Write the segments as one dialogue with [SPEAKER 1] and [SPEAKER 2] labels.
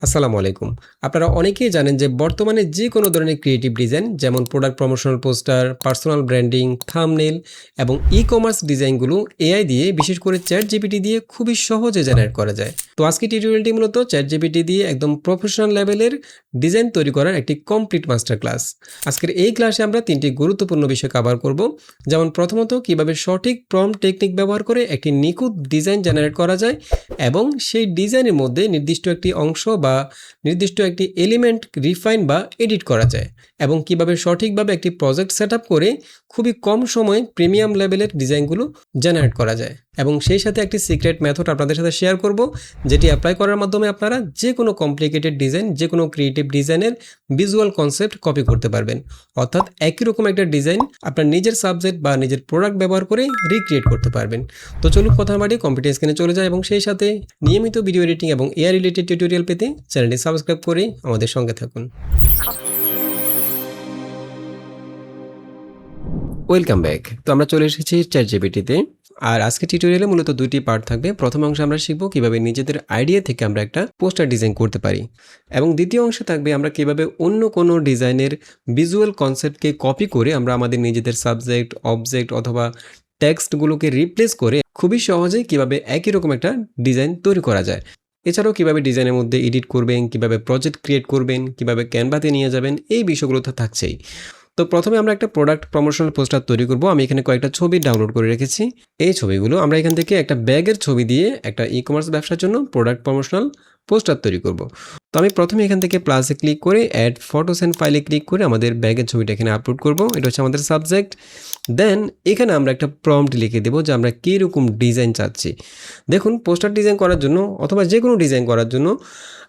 [SPEAKER 1] আসসালামু আলাইকুম। আপনারা অনেকেই জানেন যে বর্তমানে যে কোনো ধরনের ক্রিয়েটিভ ডিজাইন যেমন product promotional poster, personal branding, thumbnail এবং ই-কমার্স ডিজাইনগুলো এআই দিয়ে বিশেষ করে ChatGPT দিয়ে খুবই সহজে জেনারেট করা যায়। তো আজকে টিউটোরিয়ালটি মূলত ChatGPT দিয়ে একদম প্রফেশনাল লেভেলের ডিজাইন তৈরি করার একটি কমপ্লিট মাস্টার ক্লাস। আজকের এই ক্লাসে আমরা 3টি গুরুত্বপূর্ণ বিষয় কভার করব। যেমন প্রথমত কিভাবে সঠিক প্রম্পট টেকনিক ব্যবহার করে একটি নিখুঁত ডিজাইন জেনারেট করা যায় এবং সেই ডিজাইনের মধ্যে নির্দিষ্ট একটি অংশ বা নির্দিষ্ট একটি এলিমেন্ট রিফাইন বা এডিট করা যায় এবং কিভাবে সঠিকভাবে একটি প্রজেক্ট সেটআপ করে খুবই কম সময়ে প্রিমিয়াম লেভেলের ডিজাইনগুলো জেনারেট করা যায় এবং সেই সাথে একটি সিক্রেট মেথড আপনাদের সাথে শেয়ার করব, যেটি অ্যাপ্লাই করার মাধ্যমে আপনারা যে কোনো কমপ্লিকেটেড ডিজাইন, যে কোনো ক্রিয়েটিভ ডিজাইনের ভিজুয়াল কনসেপ্ট কপি করতে পারবেন। অর্থাৎ একই রকম একটা ডিজাইন আপনার নিজের সাবজেক্ট বা নিজের প্রোডাক্ট ব্যবহার করে রিক্রিয়েট করতে পারবেন। তো চলুন কথা বাড়িয়ে কম্পিউটার স্ক্রিনে চলে যায় এবং সেই সাথে নিয়মিত ভিডিও এডিটিং এবং এআই রিলেটেড টিউটোরিয়াল পেতে চ্যানেলটি সাবস্ক্রাইব করে আমাদের সঙ্গে থাকুন। Welcome back. তো আমরা চলে এসেছি ChatGPT-তে। আর আজকে টিউটোরিয়ালে মূলত দুইটি পার্ট থাকবে। প্রথম অংশে আমরা শিখব কিভাবে নিজেদের আইডিয়া থেকে আমরা একটা পোস্টার ডিজাইন করতে পারি এবং দ্বিতীয় অংশে থাকবে আমরা কিভাবে অন্য কোনো ডিজাইনের ভিজুয়াল কনসেপ্টকে কপি করে আমরা আমাদের নিজেদের সাবজেক্ট, অবজেক্ট অথবা টেক্সটগুলোকে রিপ্লেস করে খুবই সহজেই কিভাবে একই রকম একটা ডিজাইন তৈরি করা যায়। এছাড়াও কিভাবে ডিজাইনের মধ্যে এডিট করবেন, কিভাবে প্রজেক্ট ক্রিয়েট করবেন, কিভাবে ক্যানভাতে নিয়ে যাবেন, এই বিষয়গুলো তো থাকছেই। তো প্রথমে আমরা একটা প্রোডাক্ট প্রমোশনাল পোস্টার তৈরি করব। আমি এখানে কয়েকটা ছবি ডাউনলোড করে রেখেছি। এই ছবিগুলো আমরা এখান থেকে একটা ব্যাগের ছবি দিয়ে একটা ই-কমার্স ব্যবসার জন্য প্রোডাক্ট প্রমোশনাল পোস্টার তৈরি করব। তো আমি প্রথমে এখান থেকে প্লাসে ক্লিক করে অ্যাড ফটোস অ্যান্ড ফাইলে ক্লিক করে আমাদের ব্যাগের ছবিটা এখানে আপলোড করব। এটা হচ্ছে আমাদের সাবজেক্ট। দেন এখানে আমরা একটা প্রম্পট লিখে দেবো যে আমরা কীরকম ডিজাইন চাচ্ছি। দেখুন, পোস্টার ডিজাইন করার জন্য অথবা যে কোনো ডিজাইন করার জন্য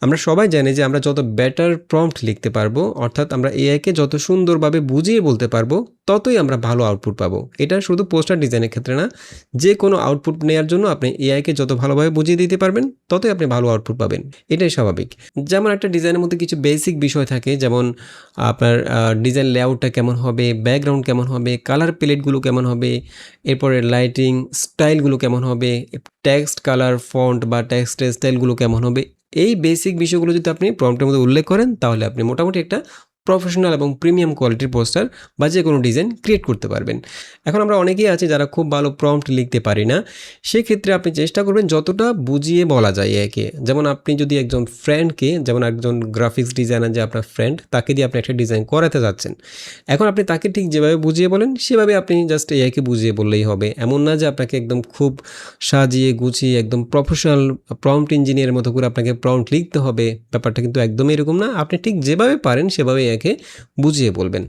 [SPEAKER 1] আমরা সবাই জানি যে আমরা যত বেটার প্রম্পট লিখতে পারবো, অর্থাৎ আমরা এআইকে যত সুন্দরভাবে বুঝিয়ে বলতে পারবো, ততই আমরা ভালো আউটপুট পাবো। এটা শুধু পোস্টার ডিজাইনের ক্ষেত্রে না, যে কোনো আউটপুট নেওয়ার জন্য আপনি এআইকে যত ভালোভাবে বুঝিয়ে দিতে পারবেন, ততই আপনি ভালো আউটপুট পাবেন। এটাই স্বাভাবিক। যেমন একটা ডিজাইনের মধ্যে কিছু বেসিক বিষয় থাকে, যেমন আপনার ডিজাইন লেআউটটা কেমন হবে, ব্যাকগ্রাউন্ড কেমন হবে, কালার প্যালেটগুলো কেমন হবে, এরপরে লাইটিং স্টাইলগুলো কেমন হবে, টেক্সট কালার ফন্ট বা টেক্সটের স্টাইলগুলো কেমন হবে, এই বেসিক বিষয়গুলো যদি আপনি প্রম্পটের মধ্যে উল্লেখ করেন, তাহলে আপনি মোটামুটি একটা প্রফেশনাল এবং প্রিমিয়াম কোয়ালিটির পোস্টার বা যে কোনো ডিজাইন ক্রিয়েট করতে পারবেন। এখন আমরা অনেকেই আছি যারা খুব ভালো প্রম্পট লিখতে পারি না। সেক্ষেত্রে আপনি চেষ্টা করবেন যতটা বুঝিয়ে বলা যায় একে। যেমন আপনি যদি একজন ফ্রেন্ডকে, যেমন একজন গ্রাফিক্স ডিজাইনার যে আপনার ফ্রেন্ড, তাকে দিয়ে আপনি একটা ডিজাইন করাতে যাচ্ছেন। এখন আপনি তাকে ঠিক যেভাবে বুঝিয়ে বলেন, সেভাবে আপনি জাস্ট এআইকে বুঝিয়ে বললেই হবে। এমন না যে আপনাকে একদম খুব সাজিয়ে গুছিয়ে একদম প্রফেশনাল প্রম্পট ইঞ্জিনিয়ারের মতো করে আপনাকে প্রম্পট লিখতে হবে। ব্যাপারটা কিন্তু একদমই এরকম না। আপনি ঠিক যেভাবে পারেন সেভাবে একে বুঝিয়ে বলবেন।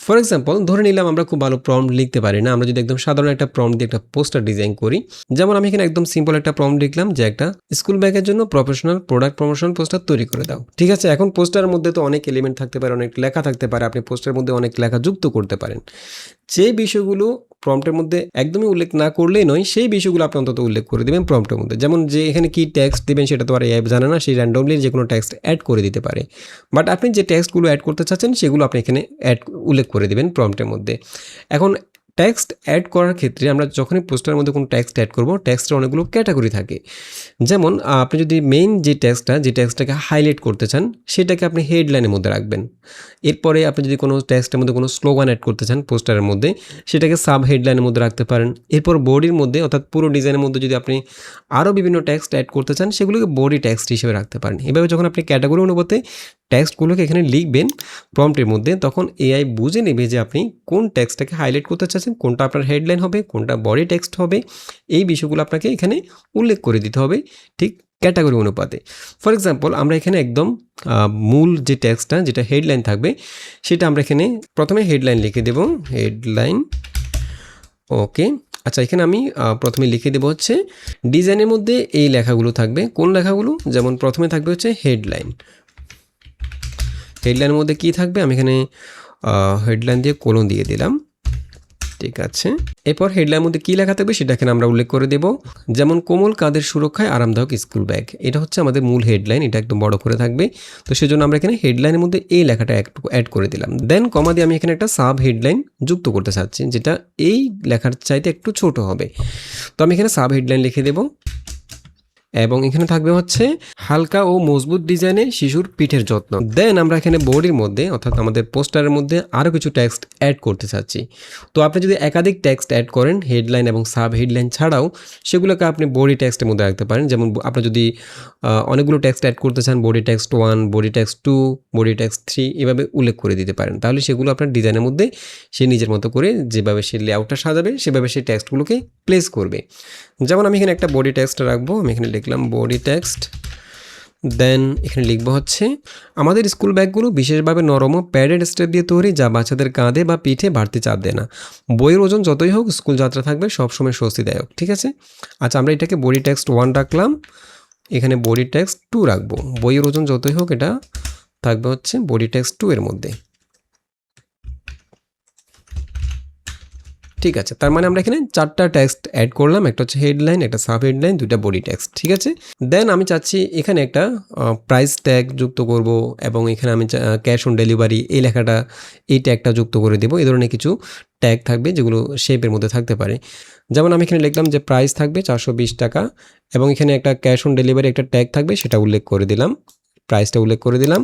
[SPEAKER 1] ফর এক্সাম্পল, ধরে নিলাম আমরা খুব ভালো প্রম্পট লিখতে পারি না। আমরা যদি একদম সাধারণ একটা প্রম্পট দিয়ে একটা পোস্টার ডিজাইন করি, যেমন আমি এখানে একদম সিম্পল একটা প্রম্পট লিখলাম যে একটা স্কুল ব্যাগের জন্য প্রফেশনাল প্রোডাক্ট প্রমোশন পোস্টার তৈরি করে দাও। ঠিক আছে, এখন পোস্টারের মধ্যে তো অনেক এলিমেন্ট থাকতে পারে, অনেক লেখা থাকতে পারে। আপনি পোস্টারের মধ্যে অনেক লেখা যুক্ত করতে পারেন। যে বিষয়গুলো প্রম্পটের মধ্যে একদমই উল্লেখ না করলেই নয়, সেই বিষয়গুলো আপনি অন্তত উল্লেখ করে দেবেন প্রম্পটের মধ্যে। যেমন যে এখানে কি টেক্সট দেবেন সেটা তো আর এআই জানে না, সেই র্যান্ডমলি যে কোনো টেক্সট অ্যাড করে দিতে পারে। বাট আপনি যে টেক্সটগুলো অ্যাড করতে চাচ্ছেন সেগুলো আপনি এখানে উল্লেখ করে দেবেন প্রম্পটের মধ্যে। এখন টেক্সট অ্যাড করার ক্ষেত্রে আমরা যখনই পোস্টারের মধ্যে কোনো টেক্সট অ্যাড করব, টেক্সটের অনেকগুলো ক্যাটাগরি থাকে। যেমন আপনি যদি মেইন যে টেক্সটটাকে হাইলাইট করতে চান, সেটাকে আপনি হেডলাইনের মধ্যে রাখবেন। এরপরে আপনি যদি কোনো টেক্সটের মধ্যে কোনো স্লোগান অ্যাড করতে চান পোস্টারের মধ্যে, সেটাকে সাব হেডলাইনের মধ্যে রাখতে পারেন। এরপর বডির মধ্যে, অর্থাৎ পুরো ডিজাইনের মধ্যে যদি আপনি আরও বিভিন্ন টেক্সট অ্যাড করতে চান, সেগুলোকে বডি টেক্সট হিসেবে রাখতে পারেন। এভাবে যখন আপনি ক্যাটাগরি অনুপাতে টেক্সটগুলোকে এখানে লিখবেন প্রম্পটের মধ্যে, তখন এআই বুঝে নেবে যে আপনি কোন টেক্সটটাকে হাইলাইট করতে চাচ্ছেন, কোনটা আপনার হেডলাইন হবে, কোনটা বডি টেক্সট হবে। এই বিষয়গুলো আপনাকে এখানে উল্লেখ করে দিতে হবে ঠিক ক্যাটাগরি অনুপাতে। ফর এক্সাম্পল, আমরা এখানে একদম মূল যে টেক্সটটা, যেটা হেডলাইন থাকবে, সেটা আমরা এখানে প্রথমে হেডলাইন লিখে দেব, হেডলাইন। ওকে, আচ্ছা, এখানে আমি প্রথমে লিখে দেবো হচ্ছে ডিজাইনের মধ্যে এই লেখাগুলো থাকবে। কোন লেখাগুলো? যেমন প্রথমে থাকবে হচ্ছে হেডলাইন। হেডলাইনের মধ্যে কি থাকবে? আমি এখানে হেডলাইন দিয়ে কোলন দিয়ে দিলাম। ঠিক আছে, এরপর হেডলাইনের মধ্যে কী লেখা থাকবে সেটা এখানে আমরা উল্লেখ করে দেব। যেমন কোমল কাঁধের সুরক্ষায় আরামদায়ক স্কুল ব্যাগ, এটা হচ্ছে আমাদের মূল হেডলাইন। এটা একদম বড় করে থাকবে, তো সেজন্য আমরা এখানে হেডলাইনের মধ্যে এই লেখাটা একটু অ্যাড করে দিলাম। দেন কমা দিয়ে আমি এখানে একটা সাব হেডলাইন যুক্ত করতে চাচ্ছি, যেটা এই লেখার চাইতে একটু ছোট হবে। তো আমি এখানে সাব হেডলাইন লিখে দেব। এবং এখানে থাকবে হচ্ছে হালকা ও মজবুত ডিজাইনে শিশুর পিঠের যত্ন। দেন আমরা এখানে বডির মধ্যে অর্থাৎ আমাদের পোস্টারের মধ্যে আরও কিছু টেক্সট অ্যাড করতে চাচ্ছি। তো আপনি যদি একাধিক টেক্সট অ্যাড করেন হেডলাইন এবং সাব হেডলাইন ছাড়াও, সেগুলোকে আপনি বডি টেক্সটের মধ্যে রাখতে পারেন। যেমন আপনি যদি অনেকগুলো টেক্সট অ্যাড করতে চান, body text 1, body text 2, body text 3 এভাবে উল্লেখ করে দিতে পারেন। তাহলে সেগুলো আপনার ডিজাইনের মধ্যে সে নিজের মতো করে যেভাবে সে লেআউটটা সাজাবে সেভাবে সেই টেক্সটগুলোকে প্লেস করবে। যেমন আমি এখানে একটা বডি টেক্সট রাখবো, আমি এখানে লিখলাম বডি টেক্সট। দেন এখানে লিখবো হচ্ছে আমাদের স্কুল ব্যাগগুলো বিশেষভাবে নরম ও প্যাডেড স্ট্রেপ দিয়ে তৈরি, যা বাচ্চাদের কাঁধে বা পিঠে বাড়তি চাপ দেয় না। বইয়ের ওজন যতই হোক স্কুল যাত্রা থাকবে সবসময় স্বস্তিদায়ক। ঠিক আছে, আচ্ছা আমরা এটাকে বডি টেক্সট 1 রাখলাম, এখানে বডি টেক্সট 2 রাখবো। বইয়ের ওজন যতই হোক এটা থাকবে হচ্ছে বডি টেক্সট 2 এর মধ্যে। ঠিক আছে, তার মানে আমরা এখানে 4টা টেক্সট অ্যাড করলাম, একটা হচ্ছে হেডলাইন, একটা সাব হেডলাইন, 2টা বডি টেক্সট। ঠিক আছে, দেন আমি চাচ্ছি এখানে একটা প্রাইস ট্যাগ যুক্ত করব এবং এখানে আমি ক্যাশ অন ডেলিভারি এই লেখাটা এই ট্যাগটা যুক্ত করে দেবো। এই ধরনের কিছু ট্যাগ থাকবে যেগুলো শেপের মধ্যে থাকতে পারে। যেমন আমি এখানে লিখলাম যে প্রাইস থাকবে 420 টাকা এবং এখানে একটা ক্যাশ অন ডেলিভারি একটা ট্যাগ থাকবে, সেটা উল্লেখ করে দিলাম, প্রাইসটা উল্লেখ করে দিলাম।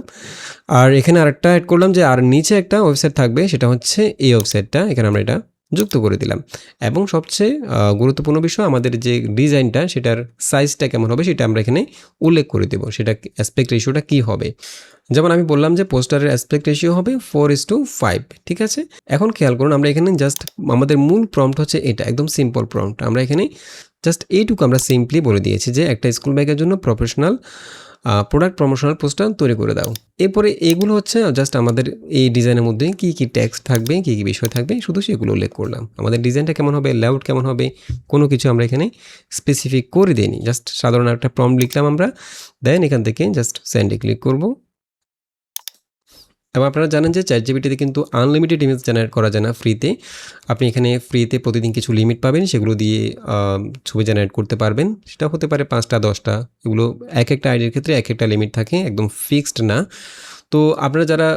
[SPEAKER 1] আর এখানে আরেকটা অ্যাড করলাম যে আর নিচে একটা ওয়েবসাইট থাকবে, সেটা হচ্ছে এই ওয়েবসাইটটা, এখানে আমরা এটা যুক্ত করে দিলাম। এবং সবচেয়ে গুরুত্বপূর্ণ বিষয় আমাদের যে ডিজাইনটা সেটার সাইজটা কেমন হবে সেটা আমরা এখানে উল্লেখ করে দেবো, সেটা অ্যাসপেক্ট রেশিওটা কী হবে। যেমন আমি বললাম যে পোস্টারের অ্যাসপেক্ট রেশিও হবে 4:5। ঠিক আছে, এখন খেয়াল করুন আমরা এখানে জাস্ট আমাদের মূল প্রম্পট হচ্ছে এটা, একদম সিম্পল প্রম্পট। আমরা এখানে জাস্ট এইটুকু আমরা সিম্পলি বলে দিয়েছি যে একটা স্কুল ব্যাগের জন্য প্রফেশনাল প্রোডাক্ট প্রমোশনাল পোস্টার তৈরি করে দাও। এরপরে এগুলো হচ্ছে জাস্ট আমাদের এই ডিজাইনের মধ্যে কী কী টেক্সট থাকবে, কী কী বিষয় থাকবে, শুধু সেগুলো উল্লেখ করলাম। আমাদের ডিজাইনটা কেমন হবে, লেআউট কেমন হবে, কোনো কিছু আমরা এখানে স্পেসিফিক করে দিইনি, জাস্ট সাধারণ একটা প্রম্পট লিখলাম আমরা। দেন এখান থেকে জাস্ট সেন্ডে ক্লিক করব। এবং আপনারা জানেন যে চ্যাটজিপিটিতে কিন্তু আনলিমিটেড ইমেজ জেনারেট করা যায় না ফ্রিতে। আপনি এখানে ফ্রিতে প্রতিদিন কিছু লিমিট পাবেন, সেগুলো দিয়ে ছবি জেনারেট করতে পারবেন। সেটা হতে পারে 5টা 10টা, এগুলো এক একটা আইডির ক্ষেত্রে এক একটা লিমিট থাকে, একদম ফিক্সড না। তো আপনারা যারা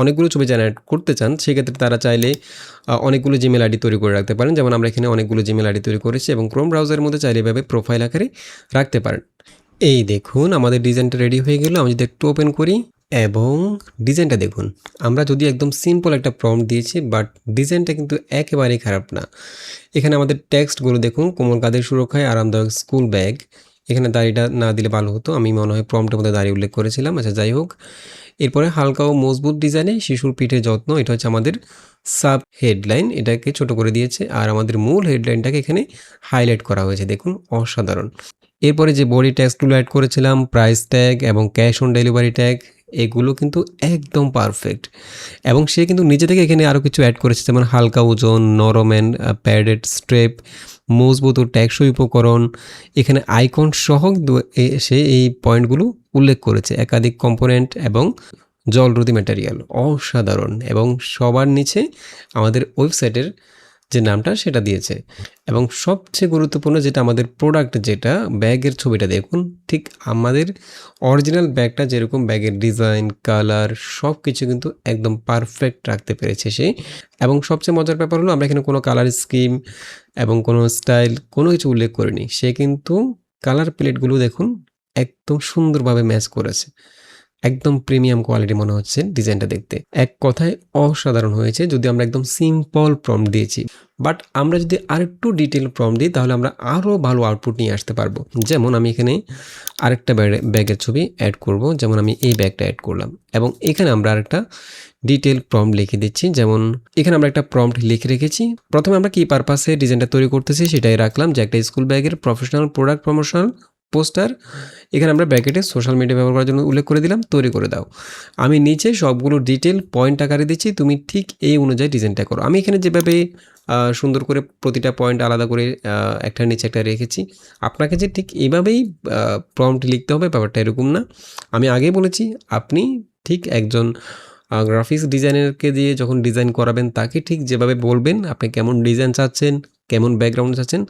[SPEAKER 1] অনেকগুলো ছবি জেনারেট করতে চান সেক্ষেত্রে তারা চাইলে অনেকগুলো জিমেল আইডি তৈরি করে রাখতে পারেন। যেমন আমরা এখানে অনেকগুলো জিমেল আইডি তৈরি করেছি এবং ক্রোম ব্রাউজারের মধ্যে চাইলে এভাবে প্রোফাইল আকারে রাখতে পারেন। এই দেখুন আমাদের ডিজাইনটা রেডি হয়ে গেল। আমি যদি একটু ওপেন করি এবং ডিজাইনটা দেখুন, আমরা যদি একদম সিম্পল একটা প্রম্পট দিয়েছি বাট ডিজাইনটা কিন্তু একেবারেই খারাপ না। এখানে আমাদের টেক্সটগুলো দেখুন, কোমল কাঁধের সুরক্ষায় আরামদায়ক স্কুল ব্যাগ। এখানে দাড়িটা না দিলে ভালো হতো, আমি মনে হয় প্রম্পটের মধ্যে দাড়ি উল্লেখ করেছিলাম। আচ্ছা যাই হোক, এরপরে হালকা ও মজবুত ডিজাইনে শিশুর পিঠের যত্ন, এটা হচ্ছে আমাদের সাব হেডলাইন, এটাকে ছোট করে দিয়েছে। আর আমাদের মূল হেডলাইনটাকে এখানে হাইলাইট করা হয়েছে, দেখুন অসাধারণ। এরপরে যে বডি ট্যাগগুলো অ্যাড করেছিলাম, প্রাইস ট্যাগ এবং ক্যাশ অন ডেলিভারি ট্যাগ, এগুলো কিন্তু একদম পারফেক্ট। এবং সে কিন্তু নিজে থেকে এখানে আরও কিছু অ্যাড করেছে, যেমন হালকা ওজন, নরম অ্যান্ড প্যাডেড স্ট্রেপ, মজবুত ও টেকসই উপকরণ। এখানে আইকন সহ সে এই পয়েন্টগুলো উল্লেখ করেছে, একাধিক কম্পোনেন্ট এবং জলরোধী ম্যাটেরিয়াল, অসাধারণ। এবং সবার নিচে আমাদের ওয়েবসাইটের যে নামটা সেটা দিয়েছে। এবং সবচেয়ে গুরুত্বপূর্ণ যেটা আমাদের প্রোডাক্ট, যেটা ব্যাগের ছবিটা দেখুন, ঠিক আমাদের অরিজিনাল ব্যাগটা যেরকম, ব্যাগের ডিজাইন, কালার সব কিছু কিন্তু একদম পারফেক্ট রাখতে পেরেছে সে। এবং সবচেয়ে মজার ব্যাপার হলো আমরা এখানে কোনো কালার স্কিম এবং কোনো স্টাইল কোনো কিছু উল্লেখ করিনি। সে কিন্তু কালার প্লেটগুলো দেখুন একদম সুন্দরভাবে ম্যাচ করেছে, একদম প্রিমিয়াম কোয়ালিটি মনে হচ্ছে ডিজাইনটা দেখতে। এক কথায় অসাধারণ হয়েছে, যদি আমরা একদম সিম্পল প্রম্পট দিয়েছি। বাট আমরা যদি আরেকটু ডিটেল প্রম্পট দিই তাহলে আমরা আরও ভালো আউটপুট নিয়ে আসতে পারবো। যেমন আমি এখানে আরেকটা ব্যাগের ছবি অ্যাড করব, যেমন আমি এই ব্যাগটা অ্যাড করলাম এবং এখানে আমরা আরেকটা ডিটেল প্রম্পট লিখে দিচ্ছি। যেমন এখানে আমরা একটা প্রম্পট লিখে রেখেছি। প্রথমে আমরা কি পারপাসে ডিজাইনটা তৈরি করতেছি সেটাই রাখলাম, যে একটা স্কুল ব্যাগের প্রফেশনাল প্রোডাক্ট প্রমোশনাল পোস্টার। এখানে আমরা ব্র্যাকেটে সোশ্যাল মিডিয়া ব্যবহার করার জন্য উল্লেখ করে দিলাম, তৈরি করে দাও। আমি নিচে সবগুলো ডিটেল পয়েন্ট আকারে দিচ্ছি, তুমি ঠিক এই অনুযায়ী ডিজাইনটা করো। আমি এখানে যেভাবে সুন্দর করে প্রতিটা পয়েন্ট আলাদা করে একটার নিচে একটা রেখেছি, আপনাকে যে ঠিক এইভাবেই প্রম্পট লিখতে হবে ব্যাপারটা এরকম না। আমি আগেই বলেছি, আপনি ঠিক একজন গ্রাফিক্স ডিজাইনারকে দিয়ে যখন ডিজাইন করাবেন তাকে ঠিক যেভাবে বলবেন আপনি কেমন ডিজাইন চাচ্ছেন, কেমন ব্যাকগ্রাউন্ড চাচ্ছেন,